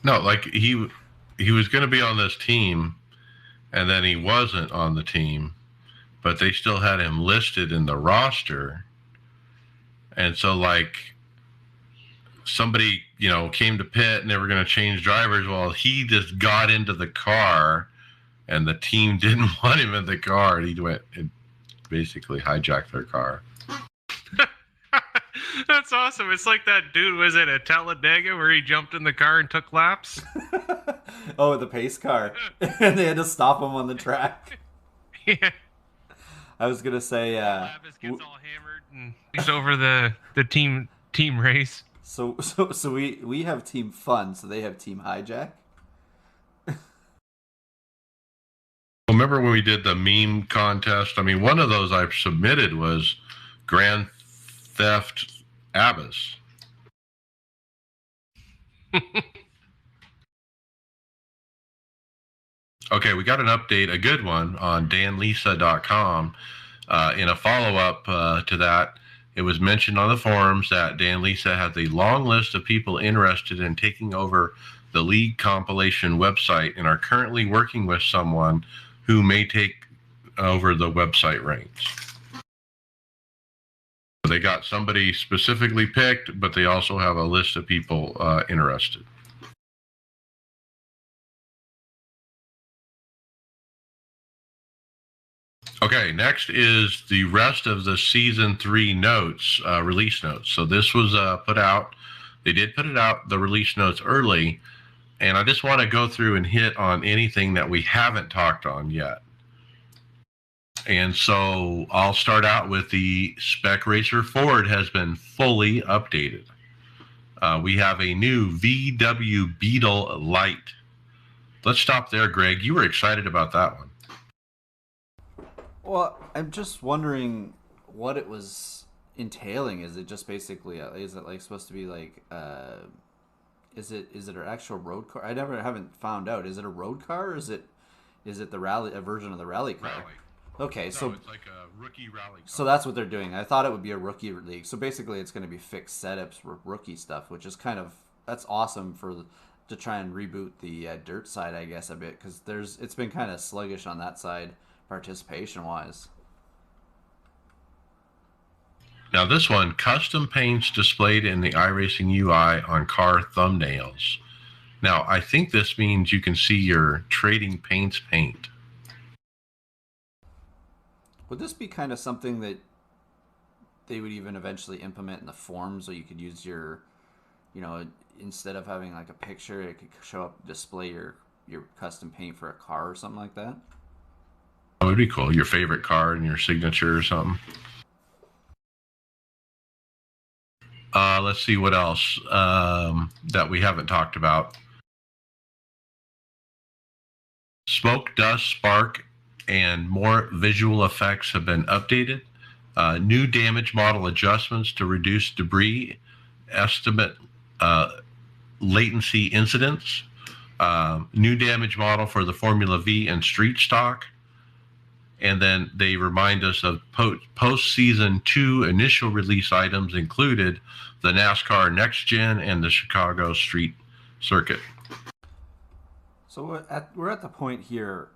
Speaker 2: No, like he was going to be on this team, and then he wasn't on the team, but they still had him listed in the roster. And so, like, somebody, came to pit and they were going to change drivers. Well, he just got into the car, and the team didn't want him in the car. And he went and basically hijacked their car.
Speaker 6: That's awesome. It's like that dude, was it at Talladega, where he jumped in the car and took laps?
Speaker 5: Oh, the pace car. And they had to stop him on the track.
Speaker 6: Yeah.
Speaker 5: I was going to say...
Speaker 6: Lapis gets all hammered and he's over the team race.
Speaker 5: So we have Team Fun, so they have Team Hijack?
Speaker 2: Remember when we did the meme contest? I mean, one of those I submitted was Grand Theft Abbas. Okay, we got an update, a good one, on danlisa.com. In a follow-up to that, it was mentioned on the forums that Dan Lisa has a long list of people interested in taking over the league compilation website and are currently working with someone who may take over the website reins. They got somebody specifically picked, but they also have a list of people interested. Okay, next is the rest of the season 3 notes, release notes. So this was put out. They did put it out, the release notes, early. And I just want to go through and hit on anything that we haven't talked on yet. And so I'll start out with the Spec Racer Ford has been fully updated. We have a new VW Beetle Light. Let's stop there, Greg. You were excited about that one.
Speaker 5: Well, I'm just wondering what it was entailing. Is it just basically, is it like supposed to be like, is it an actual road car? I haven't found out. Is it a road car, or is it the rally, a version of the rally car?
Speaker 2: Rally.
Speaker 5: Okay, so
Speaker 2: it's like a rookie rally car.
Speaker 5: So that's what they're doing. I thought it would be a rookie league. So basically, it's going to be fixed setups, rookie stuff, which is that's awesome to try and reboot the dirt side, I guess, a bit, because it's been kind of sluggish on that side, participation wise.
Speaker 2: Now this one, custom paints displayed in the iRacing UI on car thumbnails. Now I think this means you can see your trading paints paint.
Speaker 5: Would this be kind of something that they would even eventually implement in the forms, so you could use your, instead of having like a picture, it could show up, display your custom paint for a car or something like that?
Speaker 2: That would be cool. Your favorite car and your signature or something. Let's see what else that we haven't talked about. Smoke, dust, spark, and more visual effects have been updated. New damage model adjustments to reduce debris estimate latency incidents. New damage model for the Formula V and street stock. And then they remind us of post-season 2 initial release items included the NASCAR Next Gen and the Chicago Street Circuit.
Speaker 5: So we're at the point here.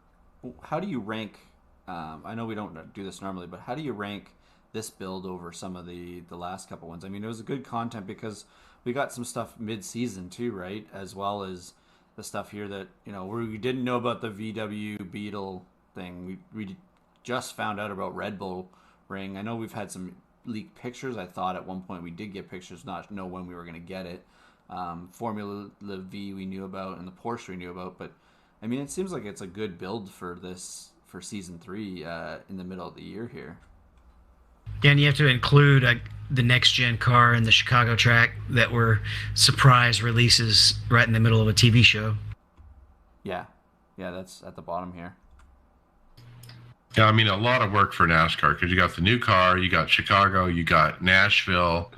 Speaker 5: How do you rank? I know we don't do this normally, but how do you rank this build over some of the last couple ones? I mean, it was a good content because we got some stuff mid-season too, right? As well as the stuff here that we didn't know about the VW Beetle thing. We just found out about Red Bull Ring. I know we've had some leaked pictures. I thought at one point we did get pictures, not know when we were going to get it. Formula V we knew about, and the Porsche we knew about, but I mean, it seems like it's a good build for this for season 3 in the middle of the year here.
Speaker 1: Yeah, and you have to include the next gen car and the Chicago track that were surprise releases right in the middle of a TV show.
Speaker 5: Yeah, that's at the bottom here.
Speaker 2: Yeah, I mean, a lot of work for NASCAR because you got the new car, you got Chicago, you got Nashville,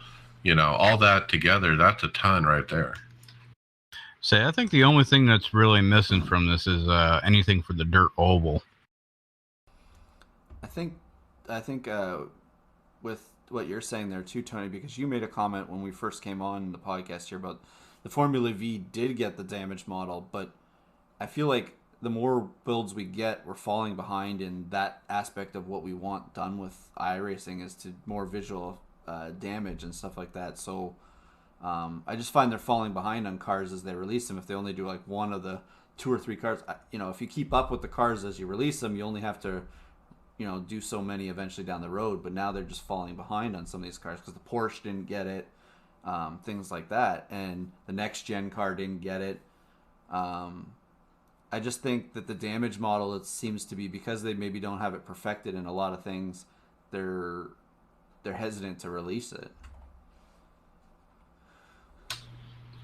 Speaker 2: all that together. That's a ton right there.
Speaker 4: Say, I think the only thing that's really missing from this is anything for the dirt oval.
Speaker 5: I think with what you're saying there too, Tony, because you made a comment when we first came on the podcast here about the Formula V did get the damage model, but I feel like the more builds we get, we're falling behind in that aspect of what we want done with iRacing is to more visual damage and stuff like that. So I just find they're falling behind on cars as they release them. If they only do like one of the 2 or 3 cars, if you keep up with the cars as you release them, you only have to do so many eventually down the road. But now they're just falling behind on some of these cars because the Porsche didn't get it, things like that, and the next gen car didn't get it. I just think that the damage model, it seems to be because they maybe don't have it perfected in a lot of things, they're hesitant to release it.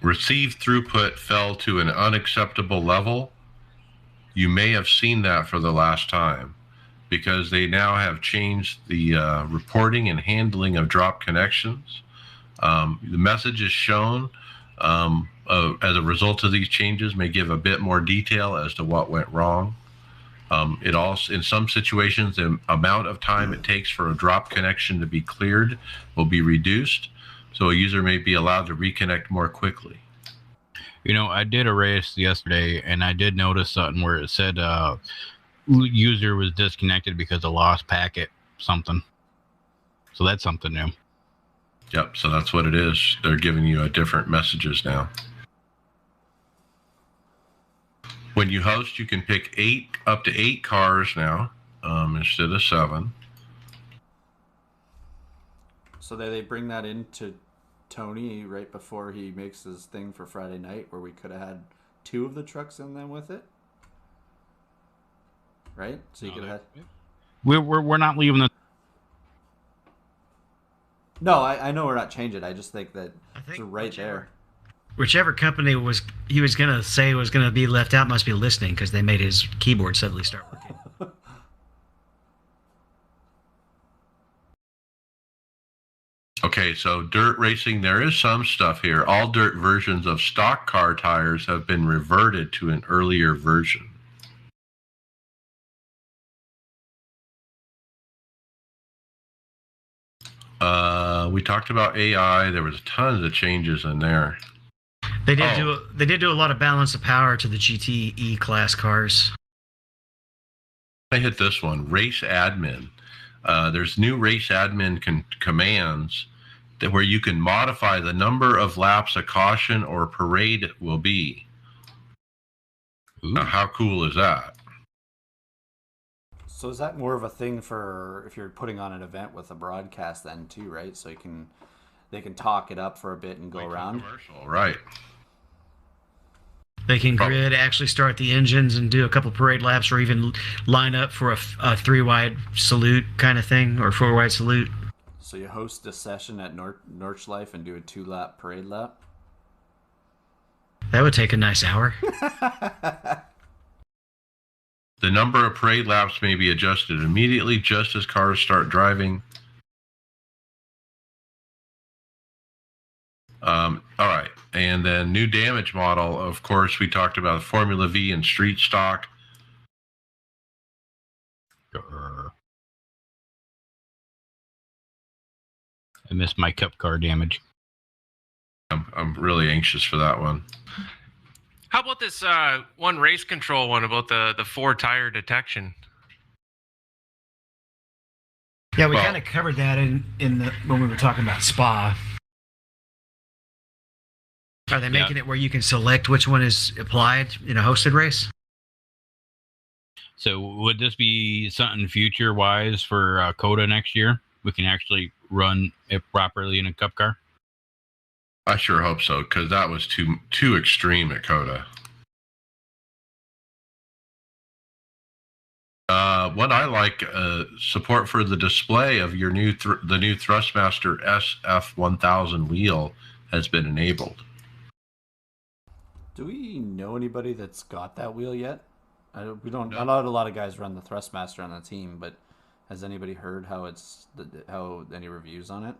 Speaker 2: Received throughput fell to an unacceptable level. You may have seen that for the last time because they now have changed the reporting and handling of drop connections. The message is shown as a result of these changes may give a bit more detail as to what went wrong. It also, in some situations, the amount of time it takes for a drop connection to be cleared will be reduced, so a user may be allowed to reconnect more quickly.
Speaker 4: I did a race yesterday, and I did notice something where it said user was disconnected because of lost packet something. So that's something new.
Speaker 2: Yep, so that's what it is. They're giving you different messages now. When you host, you can pick up to 8 cars now instead of 7.
Speaker 5: So they bring that into Tony right before he makes his thing for Friday night, where we could have had 2 of the trucks in them with it, right? So you could have.
Speaker 4: We're not leaving the.
Speaker 5: No, I know we're not changing it. I just think that it's right there.
Speaker 1: Whichever company he was going to say was going to be left out must be listening because they made his keyboard suddenly start working.
Speaker 2: Okay, so dirt racing, there is some stuff here. All dirt versions of stock car tires have been reverted to an earlier version. We talked about AI. There was tons of changes in there.
Speaker 1: They did do a lot of balance of power to the GTE class cars.
Speaker 2: I hit this one, race admin. There's new race admin commands where you can modify the number of laps a caution or parade will be. Now, how cool is that?
Speaker 5: So is that more of a thing for if you're putting on an event with a broadcast then too, right? So they can talk it up for a bit and go around.
Speaker 2: Commercial, right?
Speaker 1: They can grid, actually start the engines and do a couple parade laps, or even line up for a 3-wide salute kind of thing, or 4-wide salute.
Speaker 5: So you host a session at Nordschleife and do a 2-lap parade lap?
Speaker 1: That would take a nice hour.
Speaker 2: The number of parade laps may be adjusted immediately just as cars start driving. All right. And then new damage model. Of course, we talked about Formula V and street stock.
Speaker 4: I missed my cup car damage.
Speaker 2: I'm really anxious for that one.
Speaker 6: How about this one race control one about the 4-tire detection?
Speaker 1: Yeah, we kind of covered that when we were talking about Spa. Are they making it where you can select which one is applied in a hosted race?
Speaker 4: So would this be something future-wise for COTA next year? We can actually run it properly in a cup car?
Speaker 2: I sure hope so, because that was too extreme at COTA. What I like, support for the display of your the new Thrustmaster SF1000 wheel has been enabled.
Speaker 5: Do we know anybody that's got that wheel yet? We don't. No. Not a lot of guys run the Thrustmaster on the team, but has anybody heard how any reviews on it?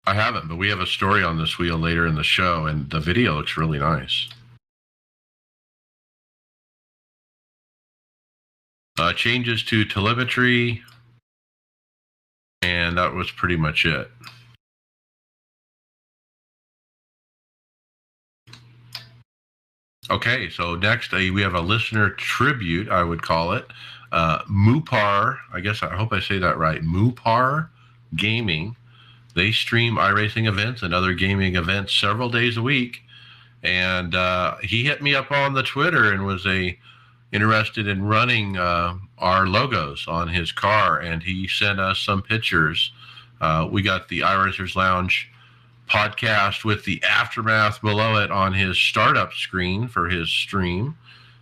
Speaker 2: I haven't, but we have a story on this wheel later in the show, and the video looks really nice. Changes to telemetry, and that was pretty much it. Okay, so next we have a listener tribute, I would call it. Mupar, I hope I say that right. Mupar Gaming. They stream iRacing events and other gaming events several days a week. And he hit me up on the Twitter and was interested in running our logos on his car. And he sent us some pictures. We got the iRacers Lounge podcast with the aftermath below it on his startup screen for his stream.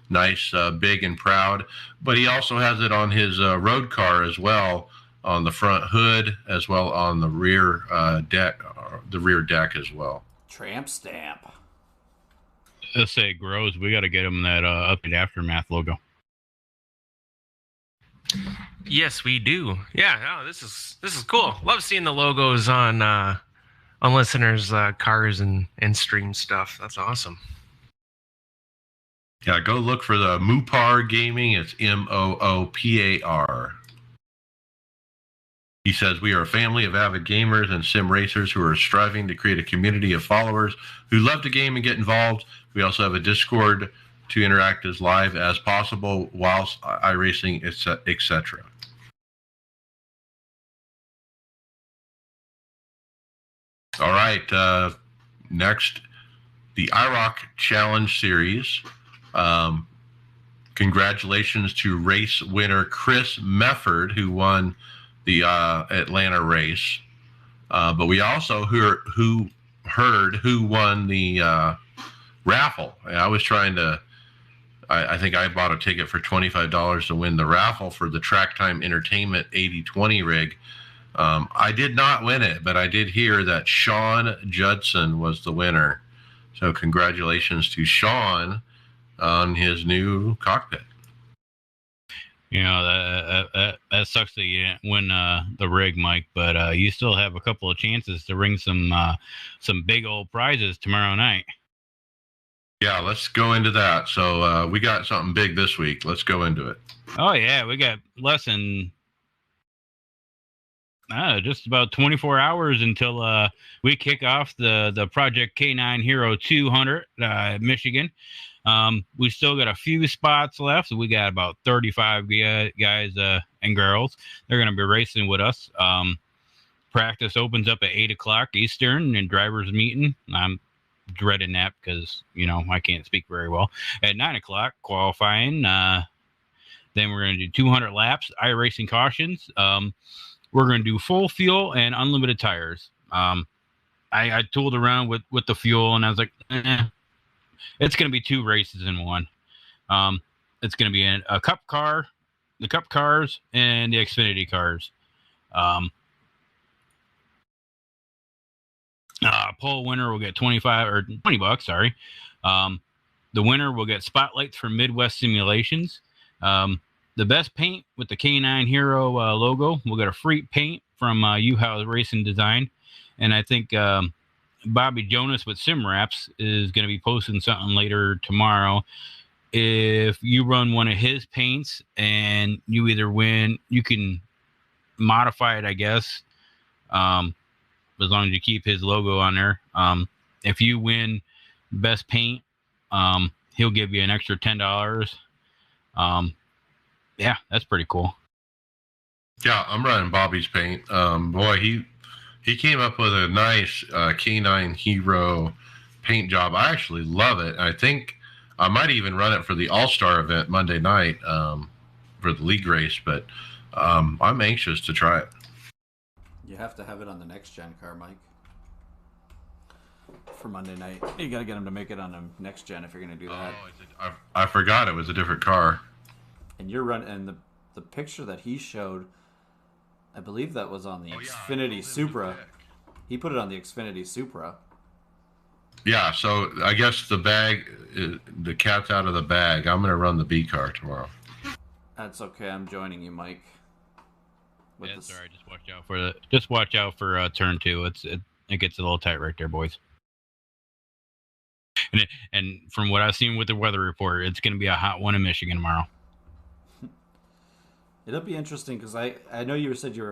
Speaker 2: Nice, big and proud. But he also has it on his road car as well, on the front hood, as well on the rear deck as well.
Speaker 5: Tramp stamp.
Speaker 4: Let's say grows. We got to get him that updated aftermath logo.
Speaker 6: Yes, we do. Yeah, no, this is cool. Love seeing the logos on listeners' cars and stream stuff. That's awesome.
Speaker 2: Yeah, go look for the Mupar Gaming. It's Moopar. He says, we are a family of avid gamers and sim racers who are striving to create a community of followers who love to game and get involved. We also have a Discord to interact as live as possible whilst iRacing, etc. All right, next, the IROC Challenge Series. Congratulations to race winner Chris Mefford, who won the Atlanta race. But we also heard who won the raffle. I was trying to, I think I bought a ticket for $25 to win the raffle for the Track Time Entertainment 8020 rig. I did not win it, but I did hear that Sean Judson was the winner. So congratulations to Sean on his new cockpit.
Speaker 4: You know, that sucks that you didn't win the rig, Mike, but you still have a couple of chances to ring some big old prizes tomorrow night.
Speaker 2: Yeah, let's go into that. So we got something big this week. Let's go into it.
Speaker 4: Oh, yeah, we got less than just about 24 hours until we kick off the Project K9 Hero 200 at Michigan. We still got a few spots left. So we got about 35 guys and girls. They're going to be racing with us. Practice opens up at 8 o'clock Eastern and drivers meeting. I'm dreading that because, I can't speak very well. At 9 o'clock qualifying. Then we're going to do 200 laps, iRacing cautions. We're going to do full fuel and unlimited tires. I tooled around with the fuel and I was like, it's going to be 2 races in one. It's going to be a cup car, the cup cars, and the Xfinity cars. Pole winner will get $20. Sorry. The winner will get spotlights from Midwest Simulations. The best paint with the K9 Hero logo will get a free paint from U-House Racing Design. And I think Bobby Jonas with Sim Wraps is going to be posting something later tomorrow. If you run one of his paints and you either win, you can modify it, I guess, as long as you keep his logo on there. If you win best paint, he'll give you an extra $10. Yeah, that's pretty cool.
Speaker 2: Yeah, I'm running Bobby's paint. Boy, he came up with a nice K9 Hero paint job. I actually love it. I think I might even run it for the All-Star event Monday night for the league race, but I'm anxious to try it.
Speaker 5: You have to have it on the next gen car, Mike, for Monday night. You got to get him to make it on the next gen if you're going to do that.
Speaker 2: Oh, I forgot it was a different car.
Speaker 5: and you're running, and the picture that he showed, I believe that was on the Xfinity Supra. He put it on the Xfinity Supra.
Speaker 2: Yeah, so I guess the cat's out of the bag. I'm going to run the B car tomorrow.
Speaker 5: That's okay. I'm joining you, Mike.
Speaker 4: Yeah, sorry. Just watch out for turn 2. It gets a little tight right there, boys. And from what I've seen with the weather report, it's going to be a hot one in Michigan tomorrow.
Speaker 5: It'll be interesting because I know you said you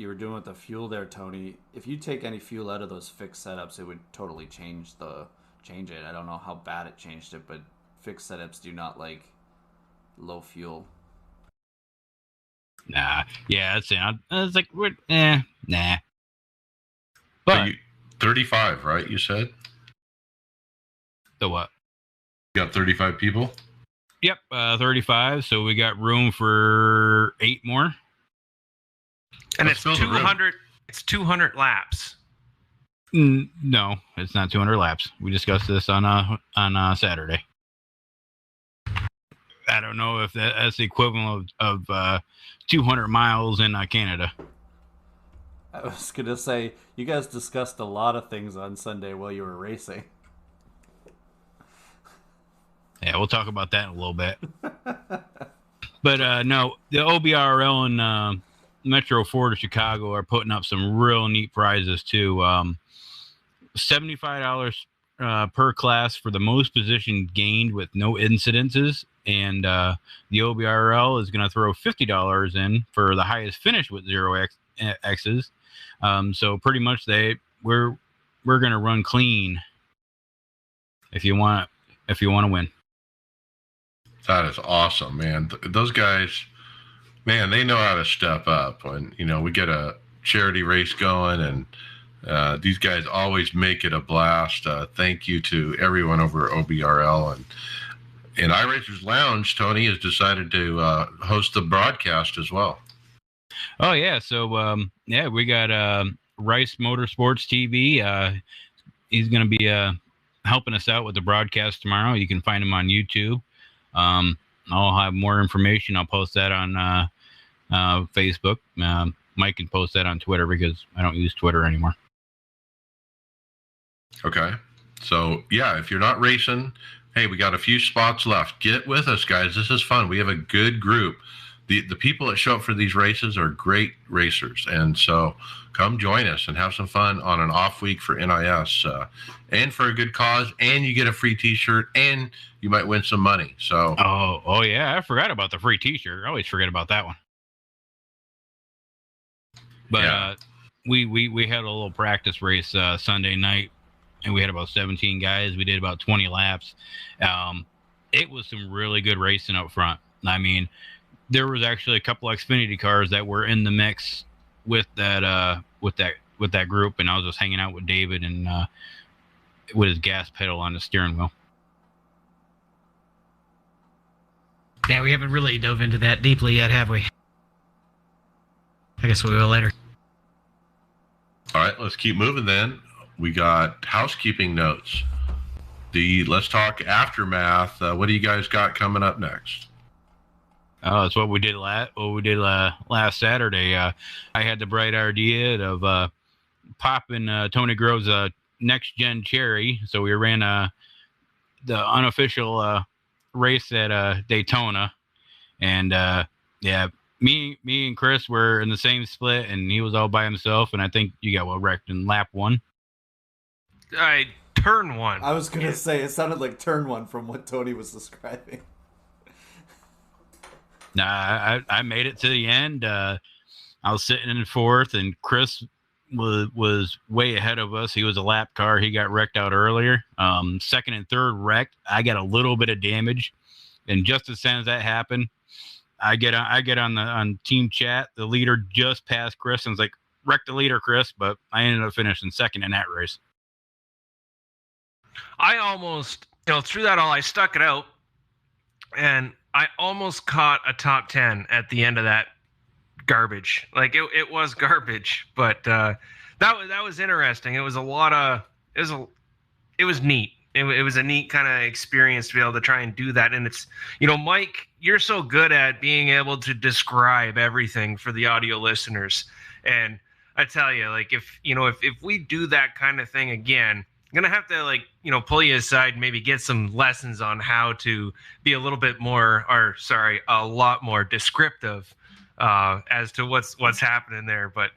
Speaker 5: were doing with the fuel there, Tony. If you take any fuel out of those fixed setups, it would totally change it. I don't know how bad it changed it, but fixed setups do not like low fuel.
Speaker 4: Nah, yeah, it's like nah. But
Speaker 2: 35, right? You said
Speaker 4: the what?
Speaker 2: You got 35 people.
Speaker 4: Yep, 35. So we got room for 8 more.
Speaker 6: And it's 200. It's 200 laps.
Speaker 4: No, it's not 200 laps. We discussed this on Saturday. I don't know if that's the equivalent of 200 miles in Canada.
Speaker 5: I was gonna say you guys discussed a lot of things on Sunday while you were racing.
Speaker 4: Yeah, we'll talk about that in a little bit. But no, the OBRL and Metro Ford of Chicago are putting up some real neat prizes too. $75 per class for the most position gained with no incidences, and the OBRL is going to throw $50 in for the highest finish with 0 X's. So pretty much we're going to run clean if you want to win.
Speaker 2: That is awesome, man. Those guys, man, they know how to step up when, we get a charity race going, and these guys always make it a blast. Thank you to everyone over at OBRL. And iRacers Lounge, Tony has decided to host the broadcast as well.
Speaker 4: Oh, yeah. So, we got Rice Motorsports TV. He's going to be helping us out with the broadcast tomorrow. You can find him on YouTube. I'll have more information. I'll post that on Facebook. Mike can post that on Twitter because I don't use Twitter anymore.
Speaker 2: Okay. So, yeah, if you're not racing, hey, we got a few spots left. Get with us, guys. This is fun. We have a good group. The people that show up for these races are great racers. And so come join us and have some fun on an off week for NIS and for a good cause. And you get a free T-shirt and you might win some money. So
Speaker 4: Oh yeah, I forgot about the free T-shirt. I always forget about that one. But yeah. We had a little practice race Sunday night, and we had about 17 guys. We did about 20 laps. It was some really good racing up front. I mean, there was actually a couple of Xfinity cars that were in the mix with that group, and I was just hanging out with David and with his gas pedal on the steering wheel.
Speaker 1: Yeah, we haven't really dove into that deeply yet, have we? I guess we will later.
Speaker 2: All right, let's keep moving then. We got housekeeping notes. Let's talk aftermath. What do you guys got coming up next?
Speaker 4: Oh, that's what we did last Saturday. I had the bright idea of popping Tony Grove's next gen cherry. So we ran the unofficial race at Daytona, and me and Chris were in the same split, and he was all by himself. And I think you got wrecked in lap 1.
Speaker 6: Turn 1.
Speaker 5: I was gonna say it sounded like turn 1 from what Tony was describing.
Speaker 4: Nah, I made it to the end. I was sitting in 4th, and Chris was way ahead of us. He was a lap car. He got wrecked out earlier. 2nd and 3rd wrecked. I got a little bit of damage, and just as soon as that happened, I get on team chat. The leader just passed Chris, and was like, "Wreck the leader, Chris." But I ended up finishing 2nd in that race.
Speaker 6: I almost, through that all, I stuck it out, and I almost caught a top 10 at the end of that garbage. Like it was garbage, but that was interesting. It was a lot of it was neat. it was a neat kind of experience to be able to try and do that. And it's, Mike, you're so good at being able to describe everything for the audio listeners. And I tell you, like, if we do that kind of thing again, I'm going to have to, like, pull you aside and maybe get some lessons on how to be a lot more descriptive as to what's happening there. But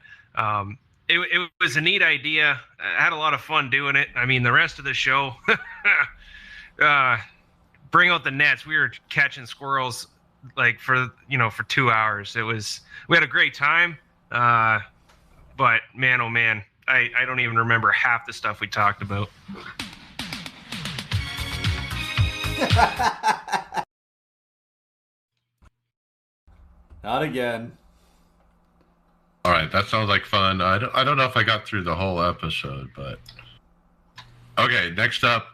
Speaker 6: it was a neat idea. I had a lot of fun doing it. I mean, the rest of the show, bring out the nets. We were catching squirrels like for 2 hours. We had a great time. But man, oh man, I don't even remember half the stuff we talked about.
Speaker 5: Not again.
Speaker 2: All right, that sounds like fun. I don't know if I got through the whole episode, but okay. Next up,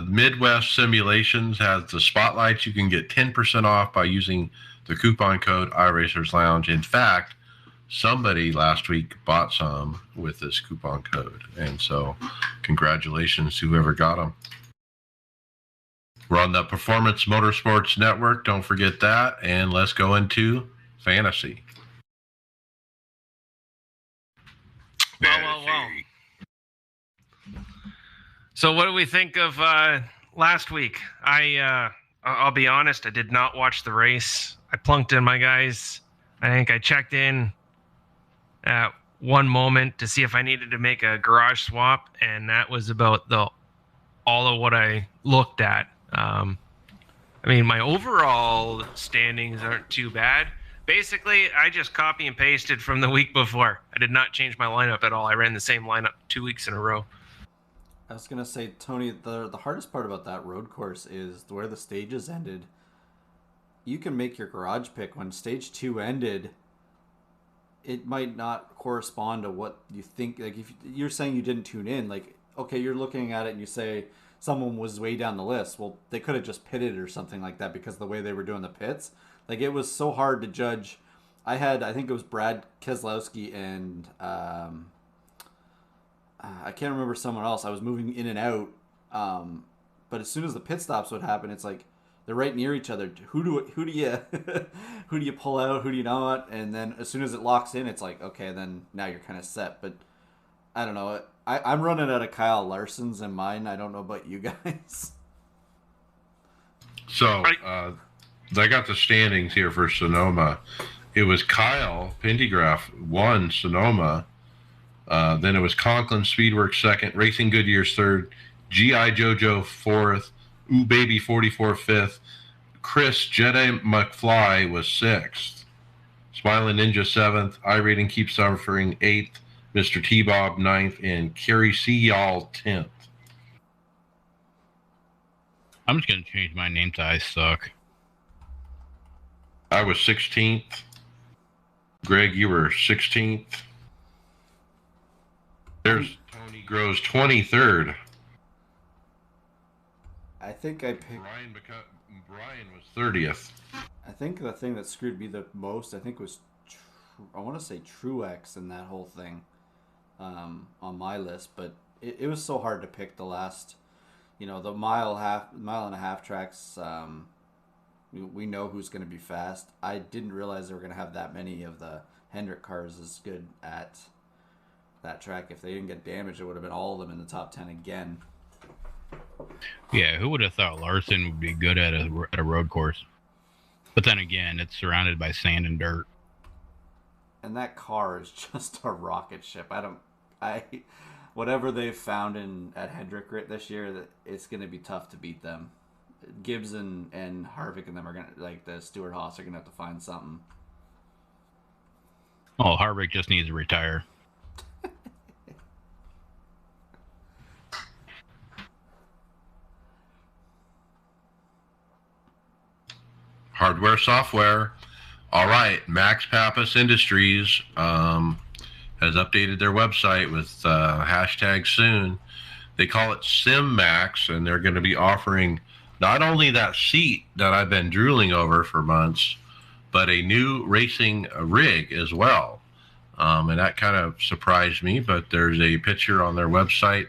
Speaker 2: Midwest Simulations has the spotlights. You can get 10% off by using the coupon code iRacers Lounge. In fact, somebody last week bought some with this coupon code, and so congratulations to whoever got them. We're on the Performance Motorsports Network. Don't forget that, and let's go into fantasy.
Speaker 6: Well. So what do we think of last week? I'll be honest, I did not watch the race. I plunked in my guys. I think I checked in at one moment to see if I needed to make a garage swap, and that was about all of what I looked at. I mean, my overall standings aren't too bad. Basically, I just copy and pasted from the week before. I did not change my lineup at all. I ran the same lineup 2 weeks in a row.
Speaker 5: I was going to say, Tony, the hardest part about that road course is where the stages ended. You can make your garage pick. When stage 2 ended, it might not correspond to what you think. Like, if you're saying you didn't tune in, like, okay, you're looking at it and you say someone was way down the list. Well, they could have just pitted or something like that because of the way they were doing the pits. Like, it was so hard to judge. I think it was Brad Keselowski and I can't remember someone else. I was moving in and out, but as soon as the pit stops would happen, it's like they're right near each other. Who do you who do you pull out? Who do you not? And then as soon as it locks in, it's like, okay, then now you're kind of set. But I don't know. I'm running out of Kyle Larson's in mine. I don't know about you guys.
Speaker 2: So I got the standings here for Sonoma. It was Kyle Pendergraft won Sonoma. Then it was Conklin Speedworks second, Racing Goodyear's third, G.I. Jojo fourth, Ooh Baby 44 fifth, Chris Jedi McFly was sixth, Smiling Ninja seventh, iRating Keep Suffering eighth, Mr. T-Bob ninth, and Kerry C. Y'all 10th.
Speaker 4: I'm just going to change my name to I Suck.
Speaker 2: I was 16th. Greg, you were 16th. There's Tony Groves 23rd.
Speaker 5: I think I picked...
Speaker 2: Brian was 30th.
Speaker 5: I think the thing that screwed me the most, I think, was... I want to say Truex in that whole thing on my list, but it was so hard to pick the last... the mile and a half tracks... We know who's going to be fast. I didn't realize they were going to have that many of the Hendrick cars as good at that track. If they didn't get damaged, it would have been all of them in the top 10 again.
Speaker 4: Yeah, who would have thought Larson would be good at a road course? But then again, it's surrounded by sand and dirt.
Speaker 5: And that car is just a rocket ship. Whatever they've found at Hendrick this year, that it's going to be tough to beat them. Gibbs and Harvick and them are gonna, like, the Stewart Haas are gonna have to find something.
Speaker 4: Oh, Harvick just needs to retire.
Speaker 2: Hardware, software. All right, Max Pappas Industries has updated their website with hashtag soon. They call it SimMax, and they're going to be offering not only that seat that I've been drooling over for months, but a new racing rig as well. And that kind of surprised me, but there's a picture on their website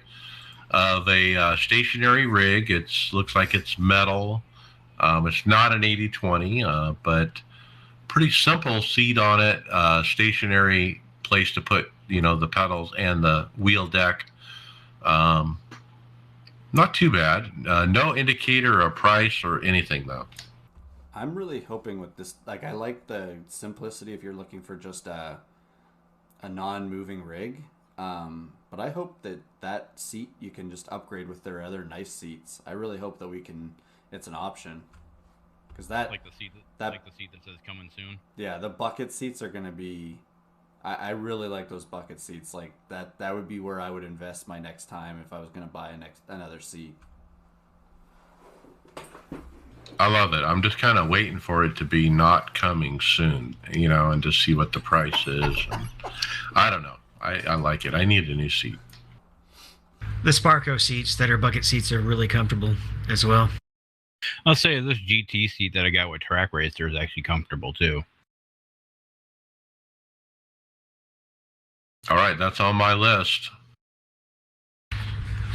Speaker 2: of a stationary rig. It looks like it's metal. It's not an 80/20, but pretty simple seat on it. Stationary place to put, the pedals and the wheel deck. Not too bad. No indicator or price or anything though.
Speaker 5: I'm really hoping with this, like, I like the simplicity if you're looking for just a non-moving rig. But I hope that seat you can just upgrade with their other nice seats. I really hope that it's an option. Because
Speaker 4: like the seat that says coming soon.
Speaker 5: Yeah, the bucket seats are gonna be. I really like those bucket seats. Like that would be where I would invest my next time if I was gonna buy another seat.
Speaker 2: I love it. I'm just kind of waiting for it to be not coming soon, and to see what the price is. And I don't know. I like it. I need a new seat.
Speaker 1: The Sparco seats that are bucket seats are really comfortable as well.
Speaker 4: I'll say this GT seat that I got with Track Racer is actually comfortable too.
Speaker 2: All right, that's on my list.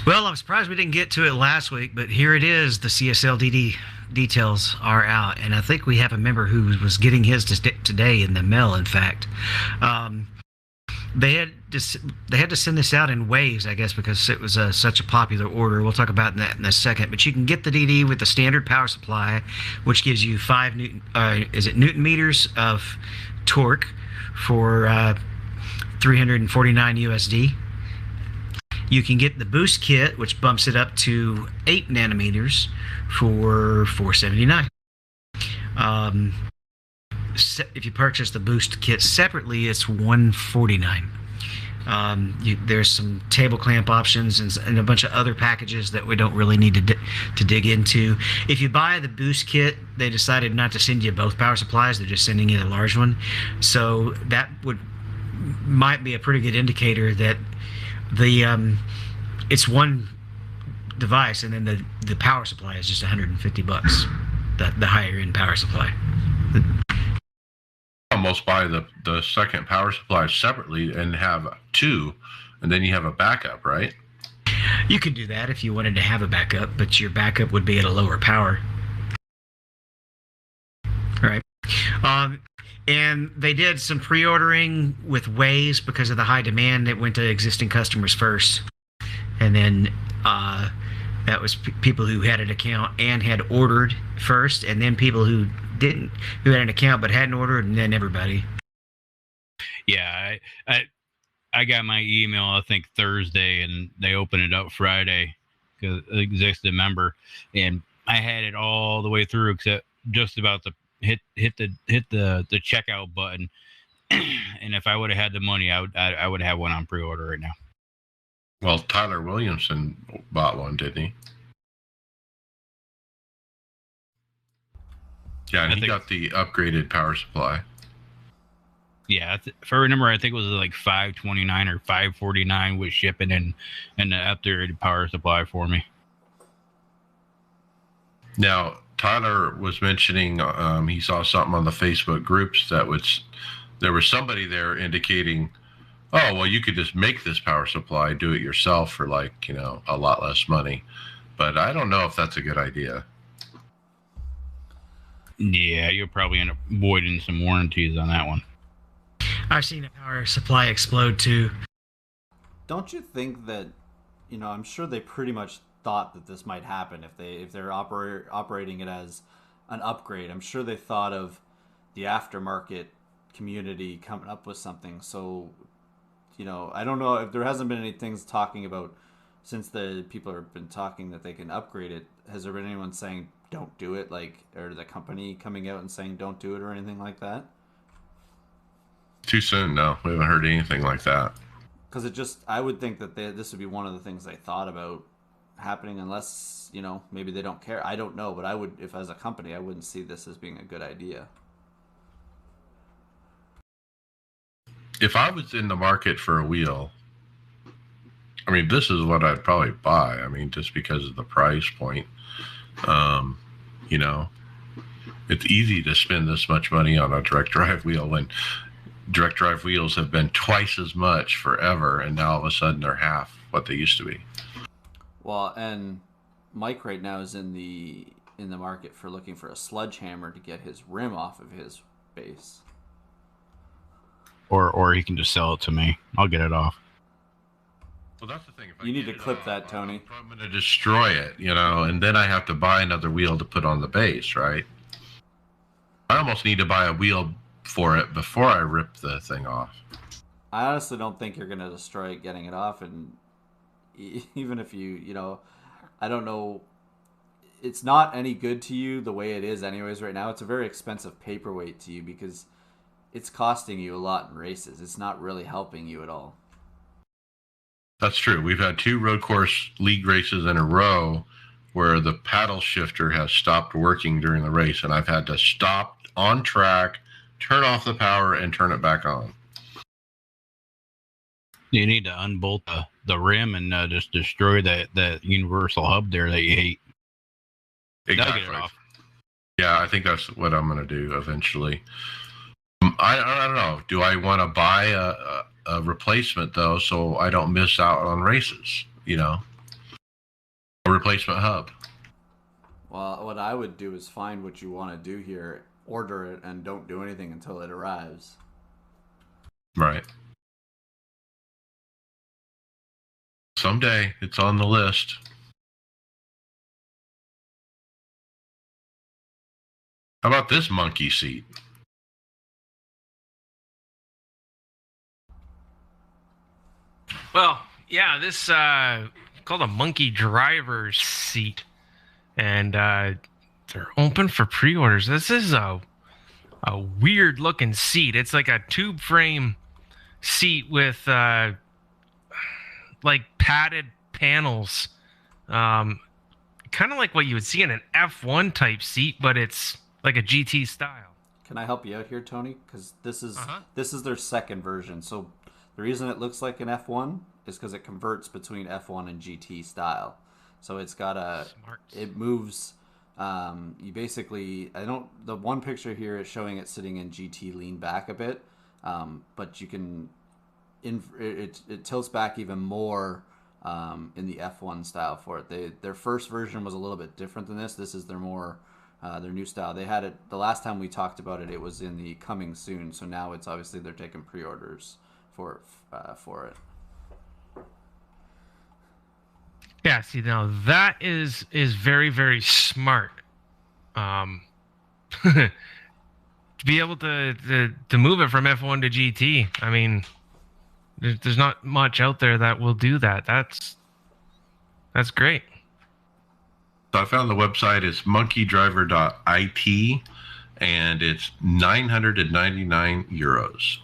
Speaker 1: Well, I'm surprised we didn't get to it last week, but here it is. The CSLDD details are out, and I think we have a member who was getting his today in the mail, in fact. They had to send this out in waves, I guess, because it was such a popular order. We'll talk about that in a second. But you can get the DD with the standard power supply, which gives you 5 Newton meters of torque for 349 USD. You can get the boost kit, which bumps it up to 8 nanometers for 479. If you purchase the boost kit separately, it's 149. There's some table clamp options and a bunch of other packages that we don't really need to dig into. If you buy the boost kit, they decided not to send you both power supplies. They're just sending you the large one. So that might be a pretty good indicator that it's one device, and then the power supply is just $150. The higher end power supply.
Speaker 2: Almost buy the second power supply separately and have 2, and then you have a backup, right?
Speaker 1: You could do that if you wanted to have a backup, but your backup would be at a lower power. All right. And they did some pre-ordering with Waze because of the high demand. It went to existing customers first, and then that was people who had an account and had ordered first, and then people who had an account but hadn't ordered, and then everybody.
Speaker 4: Yeah, I got my email, I think Thursday, and they opened it up Friday because it existed member, and I had it all the way through except just about to hit the checkout button. And if I would have had the money, I would have one on pre-order right now.
Speaker 2: Well, Tyler Williamson bought one, didn't he? Yeah, and he got the upgraded power supply.
Speaker 4: Yeah, if I remember, I think it was like $529 or $549 with shipping and the upgraded power supply for me.
Speaker 2: Now, Tyler was mentioning he saw something on the Facebook groups there was somebody there indicating, oh, well, you could just make this power supply, do it yourself for a lot less money. But I don't know if that's a good idea.
Speaker 4: Yeah, you'll probably end up voiding some warranties on that one.
Speaker 1: I've seen a power supply explode too.
Speaker 5: Don't you think that, I'm sure they pretty much thought that this might happen if they're operating it as an upgrade. I'm sure they thought of the aftermarket community coming up with something. So, I don't know if there hasn't been any things talking about since the people have been talking that they can upgrade it. Has there been anyone saying don't do it, or the company coming out and saying don't do it or anything like that?
Speaker 2: Too soon, no. We haven't heard anything like that.
Speaker 5: Because I would think that this would be one of the things they thought about happening, unless, maybe they don't care. I don't know, but I would, if as a company, I wouldn't see this as being a good idea.
Speaker 2: If I was in the market for a wheel, this is what I'd probably buy. Just because of the price point. It's easy to spend this much money on a direct drive wheel when direct drive wheels have been twice as much forever, and now all of a sudden they're half what they used to be.
Speaker 5: Well, and Mike right now is in the market for looking for a sledgehammer to get his rim off of his base.
Speaker 4: Or he can just sell it to me. I'll get it off.
Speaker 2: Well, that's the thing. If
Speaker 5: You
Speaker 2: I
Speaker 5: need
Speaker 2: get
Speaker 5: to
Speaker 2: it
Speaker 5: clip
Speaker 2: off,
Speaker 5: that, Tony.
Speaker 2: I'm going to destroy it, and then I have to buy another wheel to put on the base, right? I almost need to buy a wheel for it before I rip the thing off.
Speaker 5: I honestly don't think you're going to destroy it getting it off, and even if I don't know, it's not any good to you the way it is anyways right now. It's a very expensive paperweight to you because it's costing you a lot in races. It's not really helping you at all.
Speaker 2: That's true. We've had 2 road course league races in a row where the paddle shifter has stopped working during the race, and I've had to stop on track, turn off the power, and turn it back on.
Speaker 4: You need to unbolt the rim and just destroy that universal hub there that you hate.
Speaker 2: Exactly.
Speaker 4: Get it off.
Speaker 2: Yeah, I think that's what I'm going to do eventually. I don't know. Do I want to buy a replacement, though, so I don't miss out on races, A replacement hub.
Speaker 5: Well, what I would do is find what you want to do here, order it, and don't do anything until it arrives.
Speaker 2: Right. Someday it's on the list. How about this monkey seat?
Speaker 6: Well, yeah, this called a monkey driver's seat, and they're open for pre-orders. This is a weird looking seat. It's like a tube frame seat with like padded panels, kind of like what you would see in an F1 type seat, but it's like a GT style.
Speaker 5: Can I help you out here, Tony? Because this is their second version. So the reason it looks like an F1 is because it converts between F1 and GT style. So it's got it moves. You basically, the one picture here is showing it sitting in GT lean back a bit, but you can, it tilts back even more in the F1 style for it. Their first version was a little bit different than this. This is their new style. They had it the last time we talked about it. It was in the coming soon. So now it's obviously they're taking pre-orders for it.
Speaker 6: Yeah, see, now that is very, very smart. To be able to move it from F1 to GT. I mean, there's not much out there that will do that. That's great.
Speaker 2: So I found the website is monkeydriver.it, and it's 999 euros.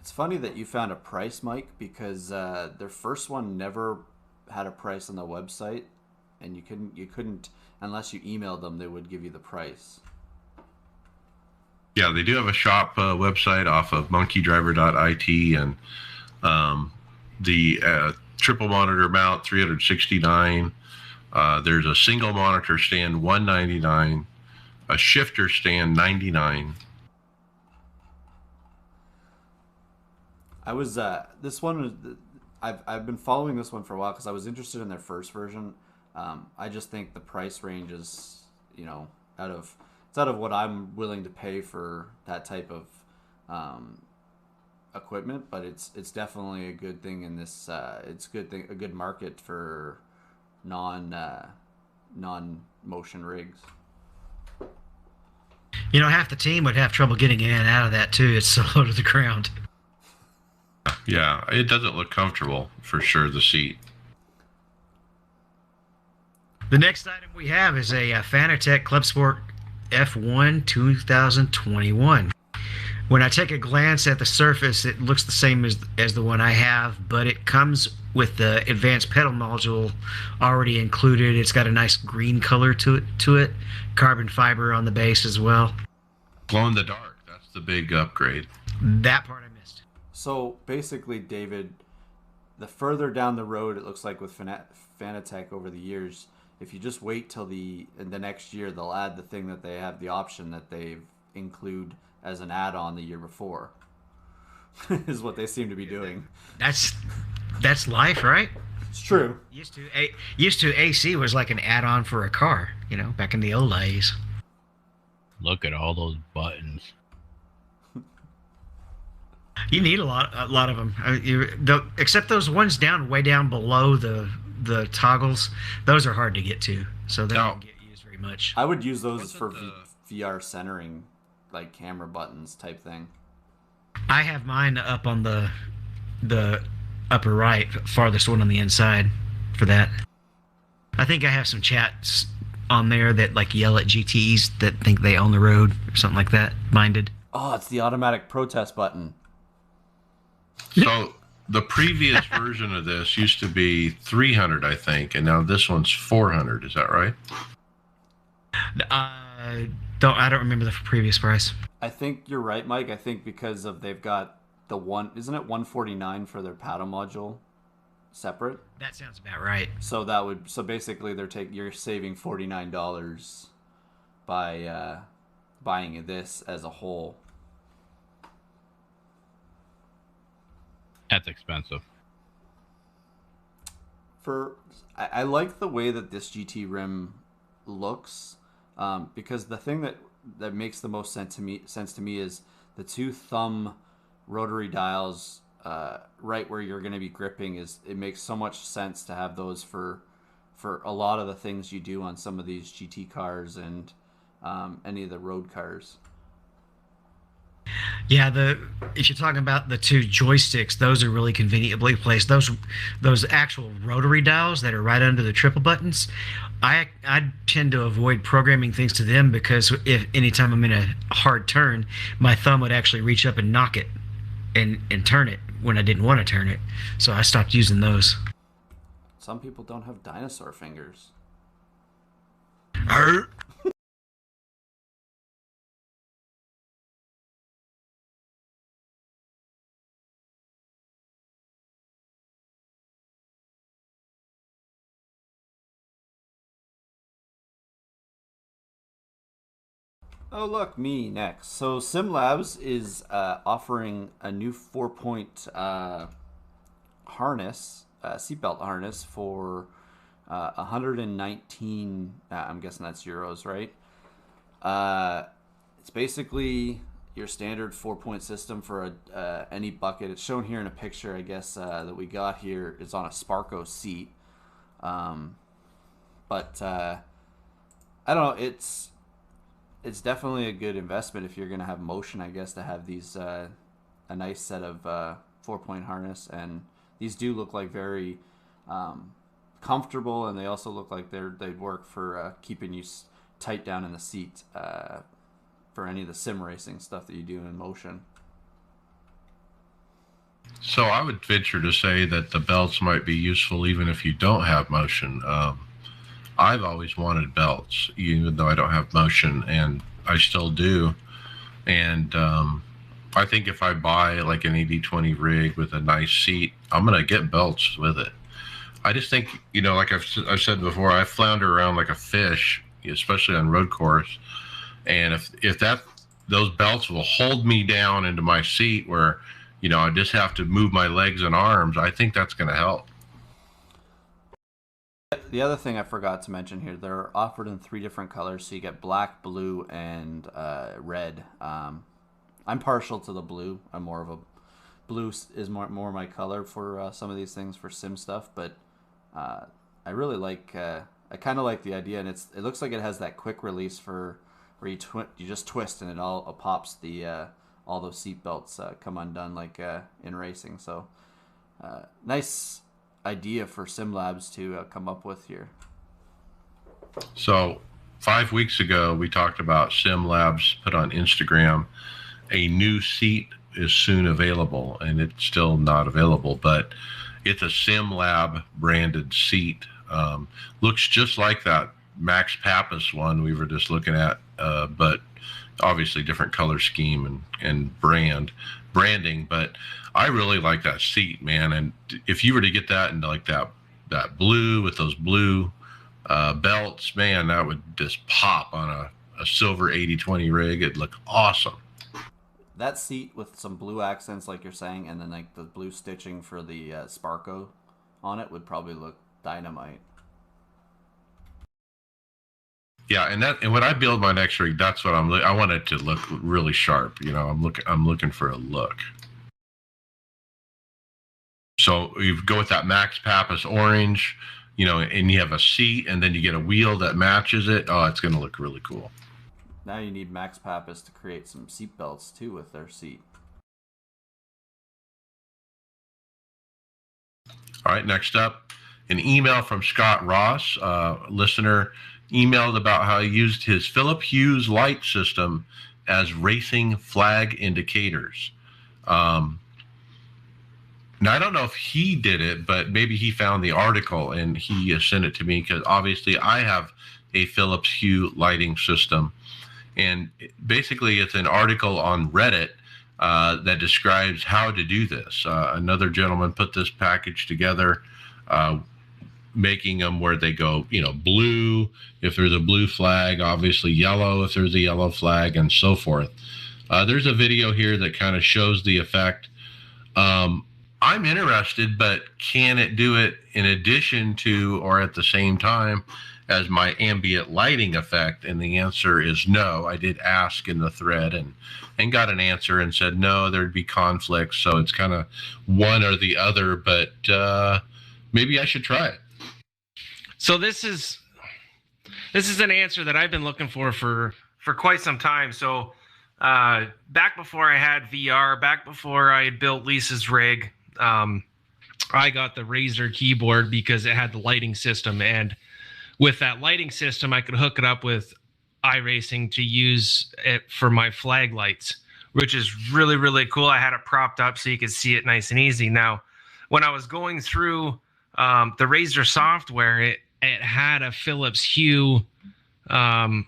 Speaker 5: It's funny that you found a price, Mike, because their first one never had a price on the website, and you couldn't unless you emailed them. They would give you the price.
Speaker 2: Yeah, they do have a shop website off of monkeydriver.it, and the triple monitor mount $369. There's a single monitor stand $199, a shifter stand $99.
Speaker 5: I was this one was I've been following this one for a while because I was interested in their first version. I just think the price range is out of what I'm willing to pay for that type of equipment, but it's definitely a good thing in this. It's a good market for non-motion rigs.
Speaker 1: Half the team would have trouble getting in and out of that too. It's so low to the ground.
Speaker 2: Yeah, it doesn't look comfortable for sure, the seat.
Speaker 1: The next item we have is a Fanatec Club Sport F1 2021. When I take a glance at the surface, it looks the same as the one I have, but it comes with the advanced pedal module already included. It's got a nice green color to it, carbon fiber on the base as well.
Speaker 2: Glow in the dark, that's the big upgrade.
Speaker 1: That part I missed.
Speaker 5: So basically, David, the further down the road, it looks like with Fanatec over the years, if you just wait till the next year, they'll add the thing that they have the option that they include as an add-on the year before. Is what they seem to be doing.
Speaker 1: That's life, right?
Speaker 5: It's true.
Speaker 1: Used to AC was like an add-on for a car, back in the old days.
Speaker 4: Look at all those buttons.
Speaker 1: You need a lot of them. Except those ones way down below the toggles. Those are hard to get to, so they don't get used very much.
Speaker 5: I would use those for VR centering, like camera buttons type thing.
Speaker 1: I have mine up on the upper right, farthest one on the inside for that. I think I have some chats on there that like yell at GTs that think they own the road or something like that. Minded.
Speaker 5: Oh, it's the automatic protest button.
Speaker 2: So the previous version of this used to be 300, I think, and now this one's 400. Is that right?
Speaker 1: I don't remember the previous price.
Speaker 5: I think you're right, Mike. I think because they've got isn't it 149 for their paddle module separate?
Speaker 1: That sounds about right.
Speaker 5: So basically you're saving $49 by buying this as a whole.
Speaker 4: That's expensive.
Speaker 5: I like the way that this GT rim looks, because the thing that makes the most sense to me is the two thumb rotary dials right where you're going to be gripping. It makes so much sense to have those for a lot of the things you do on some of these GT cars and any of the road cars.
Speaker 1: Yeah, if you're talking about the two joysticks, those are really conveniently placed. Those actual rotary dials that are right under the triple buttons, I tend to avoid programming things to them because if anytime I'm in a hard turn, my thumb would actually reach up and knock it and turn it when I didn't want to turn it. So I stopped using those.
Speaker 5: Some people don't have dinosaur fingers. Oh, look, me next. So SimLabs is offering a new 4-point harness, seatbelt harness for 119. I'm guessing that's euros, right? It's basically your standard 4-point system for any bucket. It's shown here in a picture, I guess, that we got here. It's on a Sparco seat, but I don't know. It's definitely a good investment if you're going to have motion, I guess, to have these a nice set of 4-point harness. And these do look like very comfortable, and they also look like they'd work for keeping you tight down in the seat for any of the sim racing stuff that you do in motion.
Speaker 2: So I would venture to say that the belts might be useful even if you don't have motion. I've always wanted belts, even though I don't have motion, and I still do. And I think if I buy like an 80/20 rig with a nice seat, I'm going to get belts with it. I just think, like I've said before, I flounder around like a fish, especially on road course. And if those belts will hold me down into my seat where, I just have to move my legs and arms, I think that's going to help.
Speaker 5: The other thing I forgot to mention here, they're offered in 3 different colors, so you get black, blue, and red. I'm partial to the blue. I'm more of a blue is more my color for some of these things for sim stuff, but I really like. I kind of like the idea, and it looks like it has that quick release for where you just twist and it all pops all those seat belts come undone like in racing. So nice idea for SimLabs to come up with here.
Speaker 2: So 5 weeks ago, we talked about SimLabs put on Instagram a new seat is soon available, and it's still not available, but it's a SimLab branded seat. Looks just like that Max Pappas one we were just looking at, but obviously different color scheme and branding. But I really like that seat, man. And if you were to get that into like that blue with those blue belts, man, that would just pop on a silver 80/20 rig. It'd look awesome.
Speaker 5: That seat with some blue accents, like you're saying, and then like the blue stitching for the Sparco on it would probably look dynamite.
Speaker 2: Yeah, and when I build my next rig, that's what I want it to look really sharp. I'm looking for a look. So you go with that Max Pappas orange, and you have a seat, and then you get a wheel that matches it. Oh, it's going to look really cool.
Speaker 5: Now you need Max Pappas to create some seat belts too with their seat.
Speaker 2: All right, next up, an email from Scott Ross, listener, emailed about how he used his Philip Hughes light system as racing flag indicators. Now, I don't know if he did it, but maybe he found the article and he sent it to me, because obviously I have a Philips Hue lighting system. And basically it's an article on Reddit that describes how to do this. Another gentleman put this package together, making them where they go, blue if there's a blue flag, obviously yellow if there's a yellow flag, and so forth. There's a video here that kind of shows the effect. I'm interested, but can it do it in addition to or at the same time as my ambient lighting effect? And the answer is no. I did ask in the thread and got an answer and said no, there'd be conflicts. So it's kind of one or the other, but maybe I should try it.
Speaker 6: So this is an answer that I've been looking for quite some time. So back before I had VR, back before I had built Lisa's rig, I got the Razer keyboard because it had the lighting system, and with that lighting system I could hook it up with iRacing to use it for my flag lights, which is really, really cool. I had it propped up so you could see it nice and easy. Now, when I was going through the Razer software, it had a Philips Hue option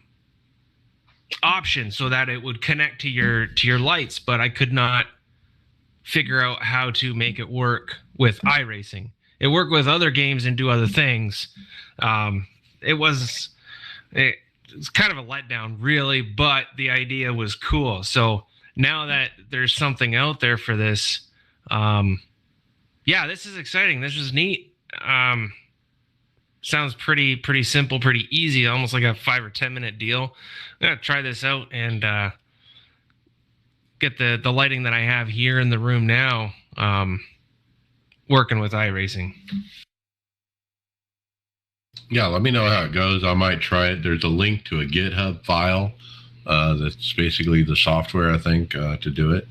Speaker 6: so that it would connect to your lights, but I could not figure out how to make it work with iRacing. It worked with other games and do other things. It's kind of a letdown, really, but the idea was cool. So now that there's something out there for this, this is exciting. This is neat. Sounds pretty simple, pretty easy, almost like a 5 or 10 minute deal. I'm gonna try this out and get the lighting that I have here in the room now working with iRacing.
Speaker 2: Yeah, let me know how it goes. I might try it. There's a link to a GitHub file that's basically the software, I think, to do it.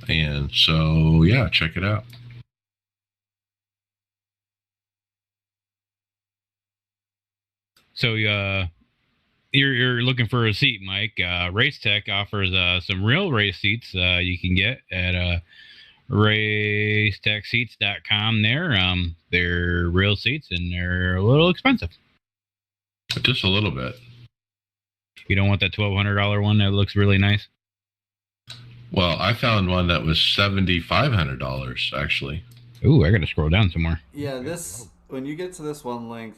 Speaker 2: And so, yeah, check it out.
Speaker 4: So you're looking for a seat, Mike. Race Tech offers some real race seats you can get at racetechseats.com. They're real seats and they're a little expensive.
Speaker 2: Just a little bit.
Speaker 4: You don't want that $1,200 one that looks really nice?
Speaker 2: Well, I found one that was $7,500 actually.
Speaker 4: Ooh, I got to scroll down some more.
Speaker 5: Yeah, when you get to this one link,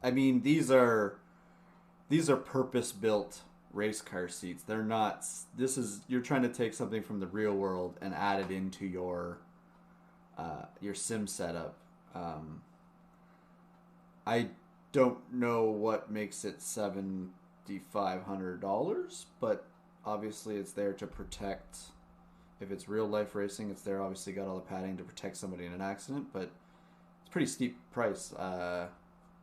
Speaker 5: I mean, these are purpose-built race car seats. They're not. You're trying to take something from the real world and add it into your sim setup. I don't know what makes it $7,500, but obviously it's there to protect. If it's real life racing, it's there. Obviously, got all the padding to protect somebody in an accident, but it's a pretty steep price.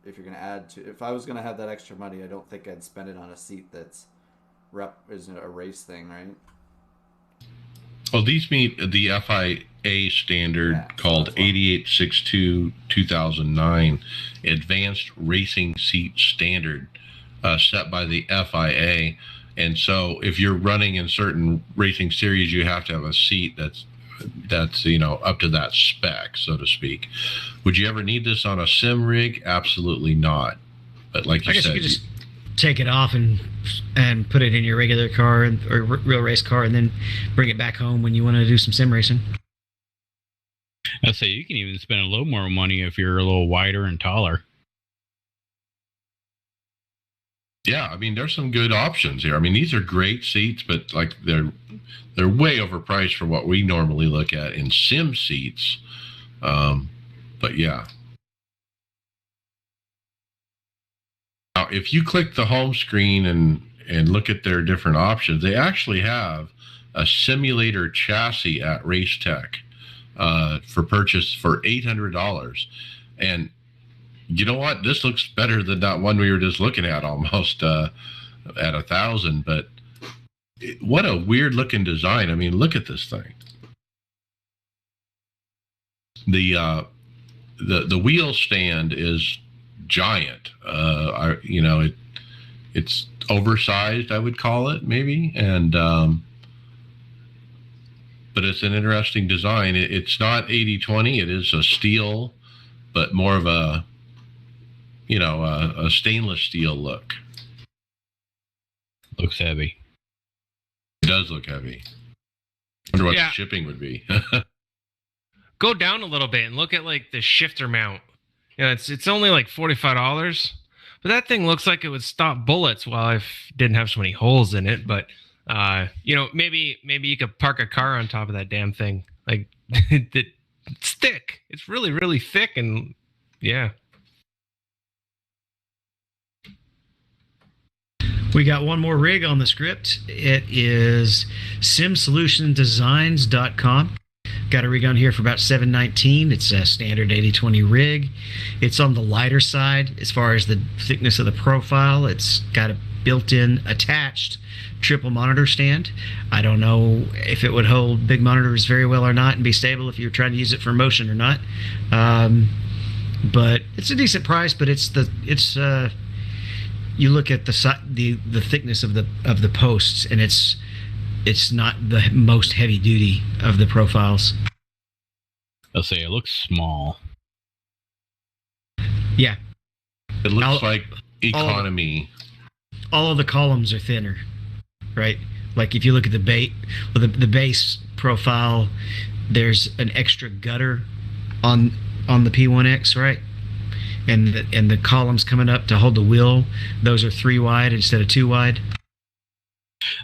Speaker 5: If you're going to add to, if I was going to have that extra money, I don't think I'd spend it on a seat that's isn't a race thing, right?
Speaker 2: Well, these meet the FIA standard called 8862/2009 Advanced Racing Seat Standard, set by the FIA. And so if you're running in certain racing series, you have to have a seat that's up to that spec, so to speak. Would you ever need this on a sim rig? Absolutely not. But like you said,
Speaker 1: you could just take it off and put it in your regular car or real race car, and then bring it back home when you want to do some sim racing.
Speaker 4: I'd say you can even spend a little more money if you're a little wider and taller.
Speaker 2: Yeah, I mean, there's some good options here. I mean, these are great seats, but like they're way overpriced for what we normally look at in sim seats. But yeah. Now, if you click the home screen and look at their different options, they actually have a simulator chassis at Race Tech for purchase for $800. And you know what? This looks better than that one we were just looking at, almost at $1,000. But what a weird looking design. I mean, look at this thing. The wheel stand is giant. It's oversized, I would call it, maybe, and but it's an interesting design. It's not 80/20. It is a steel, but more of a a stainless steel look.
Speaker 4: Looks heavy.
Speaker 2: It does look heavy. Wonder what the shipping would be.
Speaker 6: Go down a little bit and look at like the shifter mount. It's only like $45, but that thing looks like it would stop bullets. Well, it didn't have so many holes in it, but maybe you could park a car on top of that damn thing. Like it's thick. It's really, really thick, and yeah.
Speaker 1: We got one more rig on the script. It is simsolutiondesigns.com. Got a rig on here for about $719. It's a standard 80/20 rig. It's on the lighter side as far as the thickness of the profile. It's got a built-in attached triple monitor stand. I don't know if it would hold big monitors very well or not and be stable if you're trying to use it for motion or not. But it's a decent price. But you look at the thickness of the posts, and it's not the most heavy duty of the profiles.
Speaker 4: I'll say it looks small.
Speaker 1: Yeah.
Speaker 2: It looks like economy.
Speaker 1: All of the columns are thinner, right? Like if you look at the base profile, there's an extra gutter on the P1X, right? And the columns coming up to hold the wheel, those are 3 wide instead of 2 wide.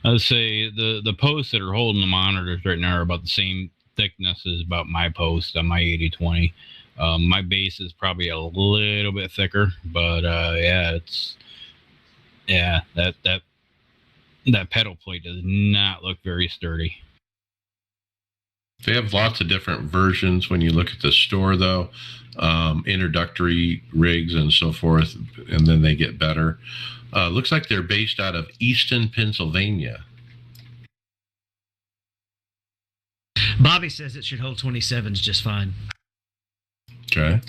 Speaker 4: I would say the posts that are holding the monitors right now are about the same thickness as about my post on my 80/20. My base is probably a little bit thicker, but that pedal plate does not look very sturdy.
Speaker 2: They have lots of different versions when you look at the store, though. Introductory rigs and so forth, and then they get better. Looks like they're based out of Easton, Pennsylvania.
Speaker 1: Bobby says it should hold 27s just fine.
Speaker 2: Okay.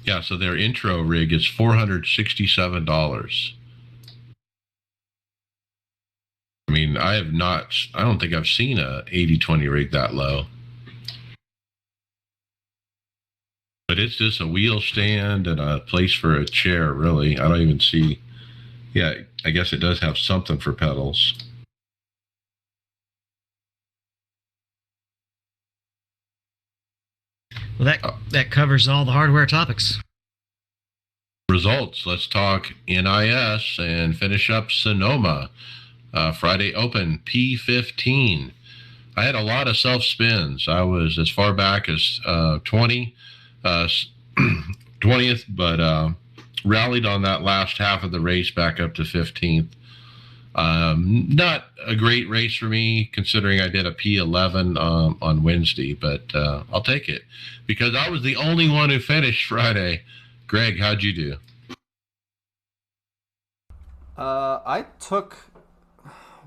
Speaker 2: Yeah, so their intro rig is $467. I mean, I don't think I've seen a 80/20 rig that low. But it's just a wheel stand and a place for a chair, really. I don't even see. Yeah, I guess it does have something for pedals.
Speaker 1: Well, that covers all the hardware topics.
Speaker 2: Results. Let's talk NIS and finish up Sonoma. Friday Open P15. I had a lot of self spins. I was as far back as 20th, but rallied on that last half of the race back up to 15th. Not a great race for me, considering I did a P11 on Wednesday, but I'll take it because I was the only one who finished Friday. Greg, how'd you do?
Speaker 5: I took,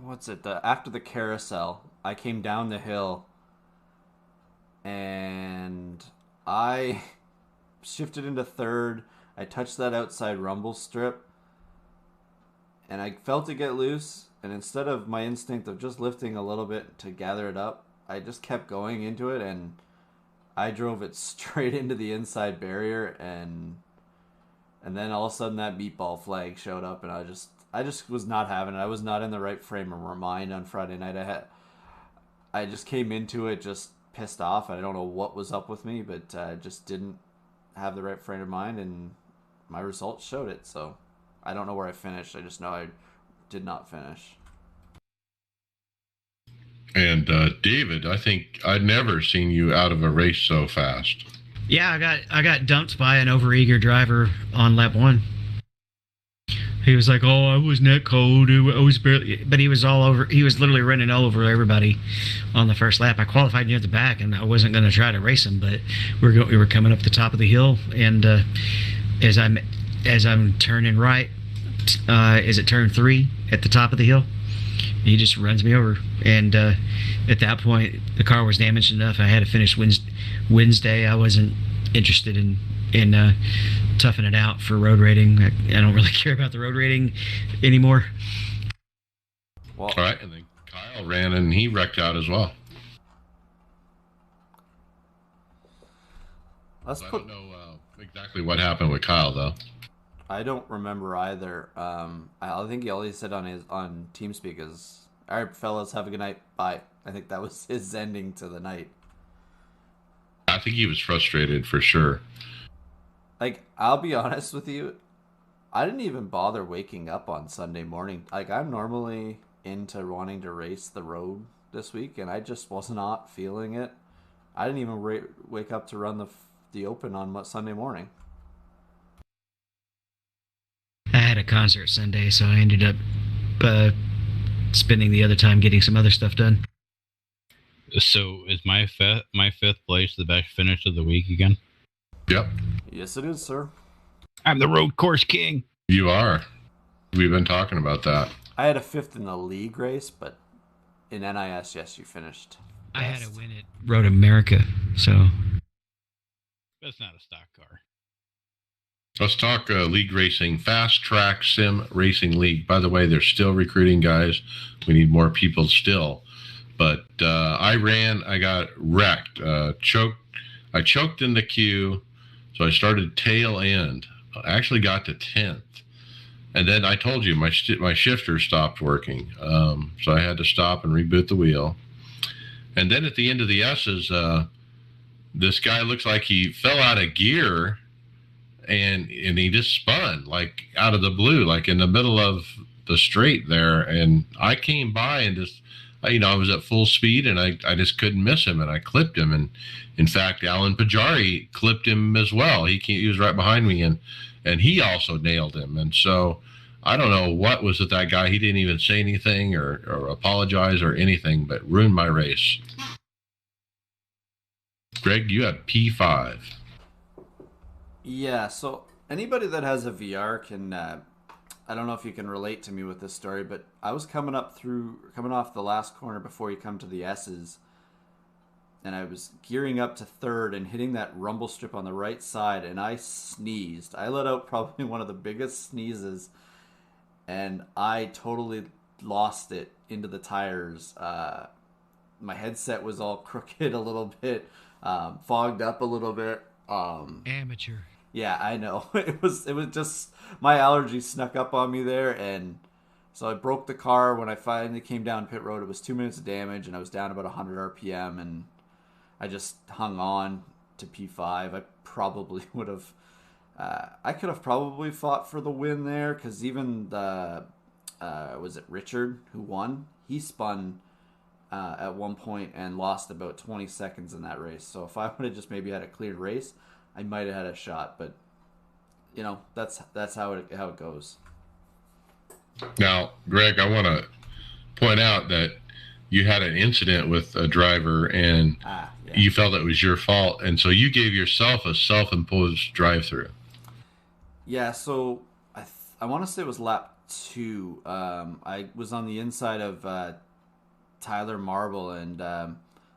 Speaker 5: after the carousel, I came down the hill and I shifted into third. I touched that outside rumble strip and I felt it get loose, and instead of my instinct of just lifting a little bit to gather it up, I just kept going into it, and I drove it straight into the inside barrier, and then all of a sudden that meatball flag showed up, and I just was not having it. I was not in the right frame of mind on Friday night. I just came into it just pissed off. I don't know what was up with me, but I just didn't have the right frame of mind, and my results showed it. So I don't know where I finished. I just know I did not finish.
Speaker 2: And David, I think I'd never seen you out of a race so fast.
Speaker 1: Yeah, I got dumped by an overeager driver on lap 1. He was like, "Oh, I wasn't that cold. I was barely," but he was all over. He was literally running all over everybody on the first lap. I qualified near the back, and I wasn't going to try to race him, but we were coming up the top of the hill, and as I'm turning right, is it turn 3 at the top of the hill? He just runs me over, and at that point, the car was damaged enough. I had to finish Wednesday. I wasn't interested in toughing it out for road rating. I don't really care about the road rating anymore.
Speaker 2: Well, all right, and then Kyle ran and he wrecked out as well. I don't know exactly what happened with Kyle though.
Speaker 5: I don't remember either. I think he always said on TeamSpeak is, "All right, fellas, have a good night. Bye." I think that was his ending to the night.
Speaker 2: I think he was frustrated for sure.
Speaker 5: Like, I'll be honest with you, I didn't even bother waking up on Sunday morning. Like, I'm normally into wanting to race the road this week, and I just was not feeling it. I didn't even wake up to run the Open on Sunday morning.
Speaker 1: I had a concert Sunday, so I ended up spending the other time getting some other stuff done.
Speaker 4: So is my fifth place the best finish of the week again?
Speaker 2: Yep.
Speaker 5: Yes, it is, sir.
Speaker 4: I'm the road course king.
Speaker 2: You are. We've been talking about that.
Speaker 5: I had a 5th in the league race, but in NIS, yes, you finished best.
Speaker 1: I had a win at Road America, so
Speaker 4: that's not a stock car.
Speaker 2: Let's talk league racing, Fast Track Sim Racing League. By the way, they're still recruiting guys. We need more people still. But I got wrecked, choked. I choked in the queue, so I started tail end. I actually got to 10th. And then I told you my shifter stopped working. So I had to stop and reboot the wheel. And then at the end of the S's, this guy looks like he fell out of gear and he just spun like out of the blue, like in the middle of the straight there. And I came by and just, I was at full speed and I just couldn't miss him, and I clipped him. And in fact, Alan Pajari clipped him as well. He was right behind me, and he also nailed him. And so I don't know what was with that guy. He didn't even say anything or apologize or anything, but ruined my race. Greg, you had P5.
Speaker 5: Yeah, so anybody that has a VR can, I don't know if you can relate to me with this story, but I was coming off the last corner before you come to the S's, and I was gearing up to 3rd and hitting that rumble strip on the right side, and I sneezed. I let out probably one of the biggest sneezes, and I totally lost it into the tires. My headset was all crooked a little bit, fogged up a little bit.
Speaker 1: Amateur.
Speaker 5: Yeah, I know. It was just my allergy snuck up on me there, and so I broke the car when I finally came down pit road. It was 2 minutes of damage, and I was down about 100 RPM, and I just hung on to P5. I probably would have. I could have probably fought for the win there, because even the was it Richard who won? He spun at one point and lost about 20 seconds in that race. So if I would have just maybe had a cleared race, I might have had a shot. But that's how it goes.
Speaker 2: Now, Greg, I want to point out that you had an incident with a driver, and you felt it was your fault, and so you gave yourself a self-imposed drive-through.
Speaker 5: Yeah, so I want to say it was lap 2. I was on the inside of Tyler Marble, and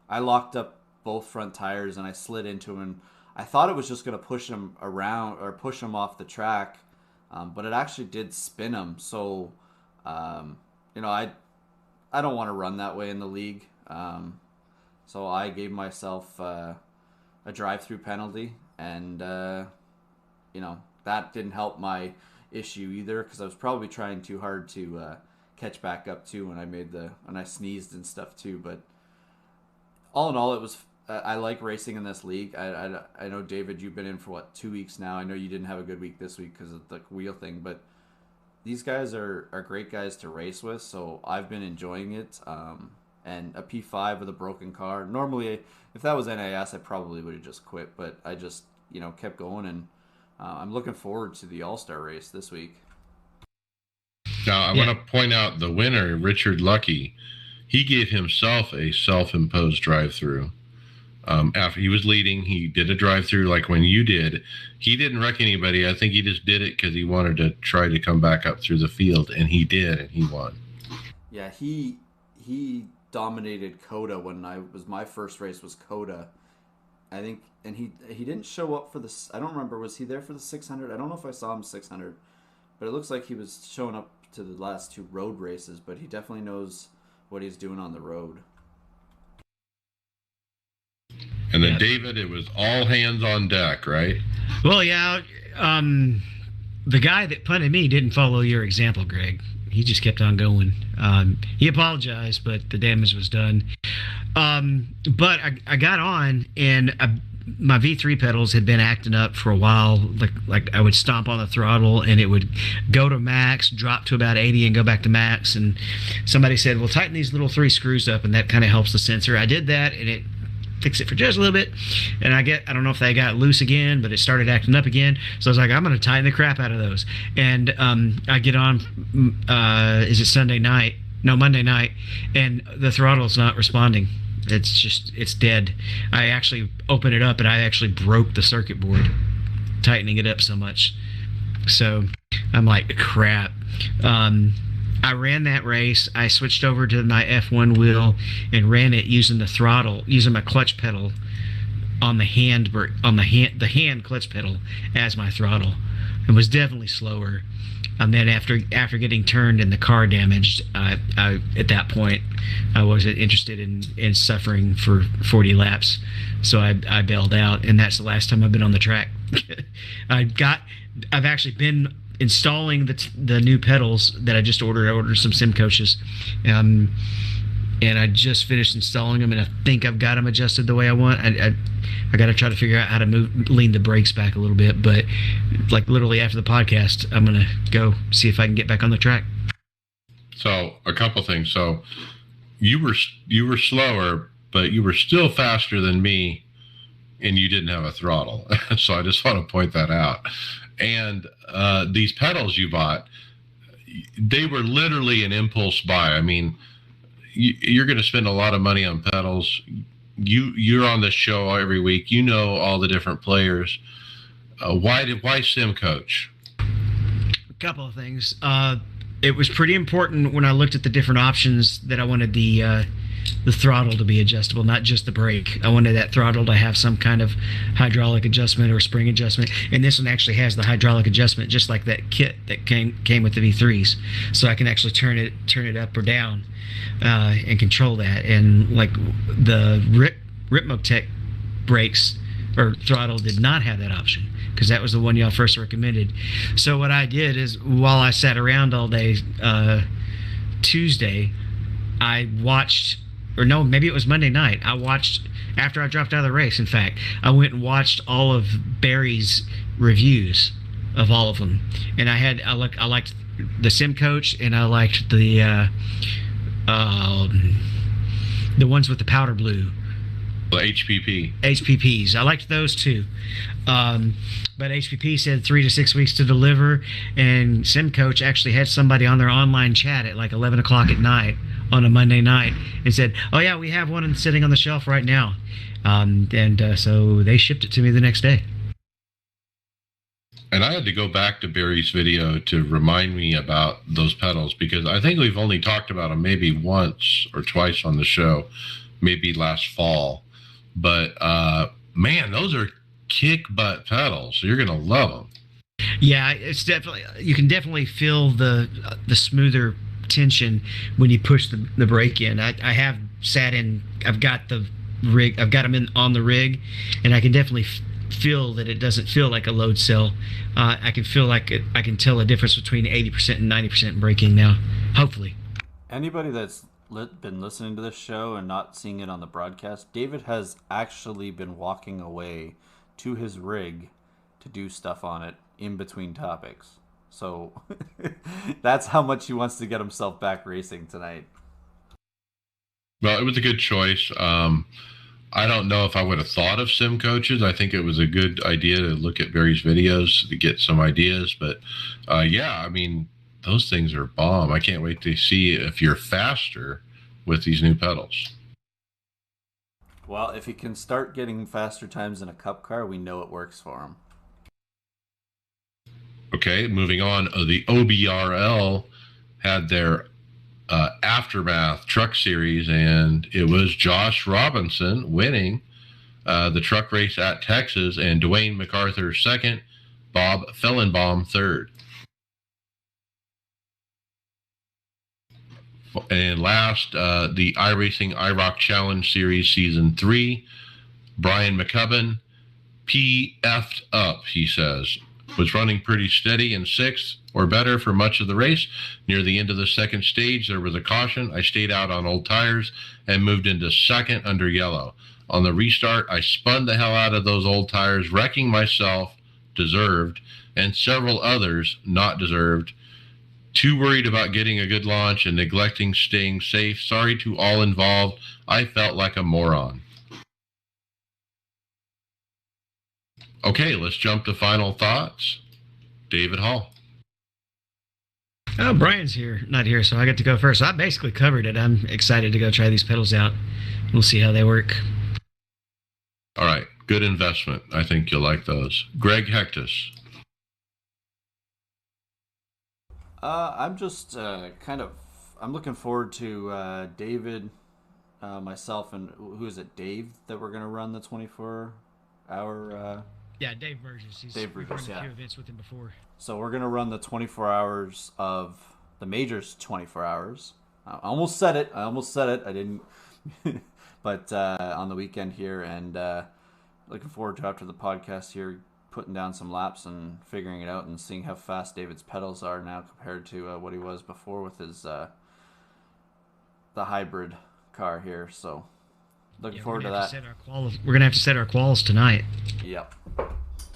Speaker 5: I locked up both front tires, and I slid into him, and I thought it was just going to push him around or push him off the track, but it actually did spin him. So, I don't want to run that way in the league. So I gave myself a drive-through penalty, and that didn't help my issue either, because I was probably trying too hard to catch back up too when I sneezed and stuff too. But all in all, it was. I like racing in this league. I know, David, you've been in for 2 weeks now. I know you didn't have a good week this week because of the wheel thing, but these guys are great guys to race with, so I've been enjoying it. and a P5 with a broken car. Normally, if that was NAS, I probably would have just quit, but I just, kept going, and I'm looking forward to the All-Star race this week.
Speaker 2: Now, I want to point out the winner, Richard Lucky. He gave himself a self-imposed drive-through. After he was leading, he did a drive-through like when you did. He didn't wreck anybody. I think he just did it because he wanted to try to come back up through the field, and he did, and he won.
Speaker 5: Yeah, he dominated Coda when my first race was Coda, I think, and he didn't show up for this. I don't remember, was he there for the 600? I don't know if I saw him 600, but it looks like he was showing up to the last 2 road races. But he definitely knows what he's doing on the road.
Speaker 2: And then David, it was all hands on deck, right?
Speaker 1: Well, yeah. The guy that punted me didn't follow your example, Greg. He just kept on going. He apologized, but the damage was done. But I got on, and my V3 pedals had been acting up for a while. Like I would stomp on the throttle, and it would go to max, drop to about 80, and go back to max. And somebody said, well, tighten these little 3 screws up, and that kind of helps the sensor. I did that, and it fixed it for just a little bit. And I don't know if they got loose again, but it started acting up again. So I was like, I'm going to tighten the crap out of those. And I get on, is it Sunday night? No, Monday night. And the throttle's not responding. It's dead. I actually opened it up, and I actually broke the circuit board, tightening it up so much. So I'm like, crap. I ran that race. I switched over to my F1 wheel and ran it using the throttle, using my clutch pedal on the hand clutch pedal as my throttle. It was definitely slower. And then after getting turned and the car damaged, I at that point I wasn't interested in suffering for 40 laps, so I bailed out, and that's the last time I've been on the track. I've actually been installing the new pedals that I just ordered. I ordered some sim coaches, and I just finished installing them, and I think I've got them adjusted the way I want. I got to try to figure out how to lean the brakes back a little bit, but like literally after the podcast, I'm gonna go see if I can get back on the track.
Speaker 2: So a couple things. So you were slower, but you were still faster than me, and you didn't have a throttle. So I just want to point that out. And these pedals you bought, they were literally an impulse buy. I mean, you're going to spend a lot of money on pedals. You're on the show every week. You know all the different players. Why Sim Coach?
Speaker 1: A couple of things. It was pretty important when I looked at the different options that I wanted the throttle to be adjustable, not just the brake. I wanted that throttle to have some kind of hydraulic adjustment or spring adjustment, and this one actually has the hydraulic adjustment, just like that kit that came with the V3s. So I can actually turn it up or down and control that. And like the Ripmotech brakes or throttle did not have that option, because that was the one y'all first recommended. So what I did is, while I sat around all day Tuesday, I watched, or no, maybe it was Monday night. I watched, after I dropped out of the race, in fact, I went and watched all of Barry's reviews of all of them. And I liked the Sim Coach, and I liked the ones with the powder blue.
Speaker 2: The HPP.
Speaker 1: HPPs. I liked those too. But HPP said 3 to 6 weeks to deliver, and Sim Coach actually had somebody on their online chat at like 11 o'clock at night on a Monday night and said, oh yeah, we have one sitting on the shelf right now. So they shipped it to me the next day.
Speaker 2: And I had to go back to Barry's video to remind me about those pedals, because I think we've only talked about them maybe once or twice on the show, maybe last fall. But man, those are kick butt pedals. You're gonna love them. Yeah,
Speaker 1: it's definitely, you can definitely feel the smoother tension when you push the brake in. I have sat in. I've got the rig. I've got them in on the rig, and I can definitely feel that it doesn't feel like a load cell. I can feel like I can tell a difference between 80% and 90% braking now. Hopefully.
Speaker 5: Anybody that's been listening to this show and not seeing it on the broadcast, David has actually been walking away to his rig to do stuff on it in between topics. So that's how much he wants to get himself back racing tonight.
Speaker 2: Well, it was a good choice. I don't know if I would have thought of sim coaches. I think it was a good idea to look at various videos to get some ideas. But yeah, I mean, those things are bomb. I can't wait to see if you're faster with these new pedals.
Speaker 5: Well, if he can start getting faster times in a cup car, we know it works for him.
Speaker 2: Okay, moving on. The OBRL had their Aftermath Truck Series, and it was Josh Robinson winning the truck race at Texas, and Dwayne MacArthur second, Bob Fellenbaum third. And last, the iRacing iRock Challenge Series Season 3, Brian McCubbin PF'd up, he says. Was running pretty steady in sixth or better for much of the race. Near the end of the second stage, there was a caution. I stayed out on old tires and moved into second under yellow. On the restart, I spun the hell out of those old tires, wrecking myself, deserved, and several others, not deserved. Too worried about getting a good launch and neglecting staying safe. Sorry to all involved. I felt like a moron. Okay, let's jump to final thoughts. David Hall.
Speaker 1: Oh, Brian's here, not here, so I get to go first. I basically covered it. I'm excited to go try these pedals out. We'll see how they work.
Speaker 2: All right, good investment. I think you'll like those. Greg Hectus.
Speaker 5: I'm just I'm looking forward to David, myself, and who is it, Dave, that we're going to run the 24-hour...
Speaker 1: Yeah, Dave Burgess.
Speaker 5: Dave Burgess,
Speaker 1: We've run
Speaker 5: yeah.
Speaker 1: a few events with him before.
Speaker 5: So we're going to run the 24 hours of the majors 24 hours. I almost said it. I didn't. But on the weekend here, and looking forward to, after the podcast here, putting down some laps and figuring it out and seeing how fast David's pedals are now compared to what he was before with his the hybrid car here. So looking forward to that.
Speaker 1: We're going to have to set our quals tonight.
Speaker 5: Yep.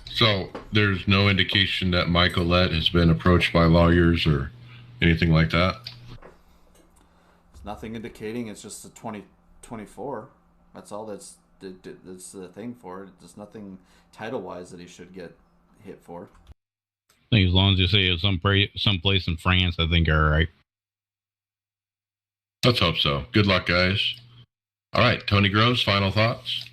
Speaker 2: So there's no indication that Mike Ouellette has been approached by lawyers or anything like that?
Speaker 5: There's nothing indicating. It's just a 2024. That's all that's the thing for it. There's nothing title-wise that he should get hit for.
Speaker 4: I think as long as you say it's someplace in France, I think you're all right.
Speaker 2: Let's hope so. Good luck, guys. All right, Tony Groves, final thoughts?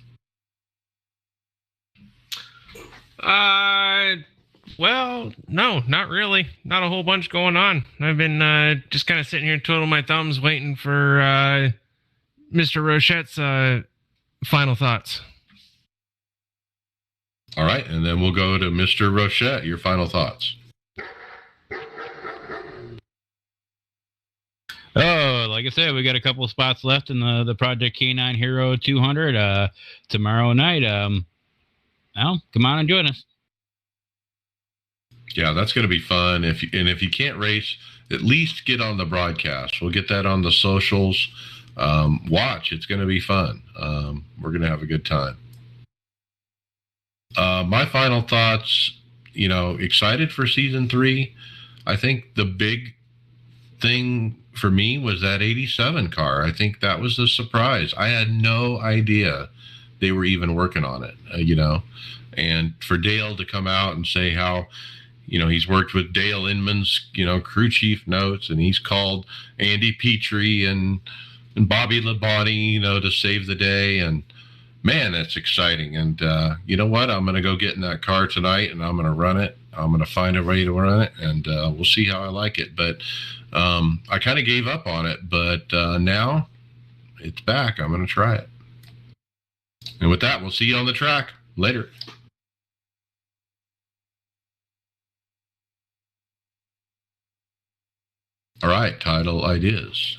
Speaker 6: Well, no, not really. Not a whole bunch going on. I've been just kind of sitting here twiddling my thumbs waiting for Mr. Rochette's final thoughts.
Speaker 2: All right, and then we'll go to Mr. Rochette. Your final thoughts.
Speaker 4: Oh, like I said, we got a couple of spots left in the Project K9 Hero 200 tomorrow night. Well, come on and join us.
Speaker 2: Yeah, that's going to be fun. If you can't race, at least get on the broadcast. We'll get that on the socials. Watch. It's going to be fun. We're going to have a good time. My final thoughts, excited for season 3. I think the big thing for me was that 87 car. I think that was the surprise. I had no idea they were even working on it, and for Dale to come out and say how, he's worked with Dale Inman's, crew chief notes, and he's called Andy Petrie and Bobby Labonte, to save the day. And man, that's exciting. And you know what? I'm going to go get in that car tonight and I'm going to run it. I'm going to find a way to run it, and we'll see how I like it. But I kind of gave up on it, but now it's back. I'm going to try it. And with that, we'll see you on the track later. All right, title ideas.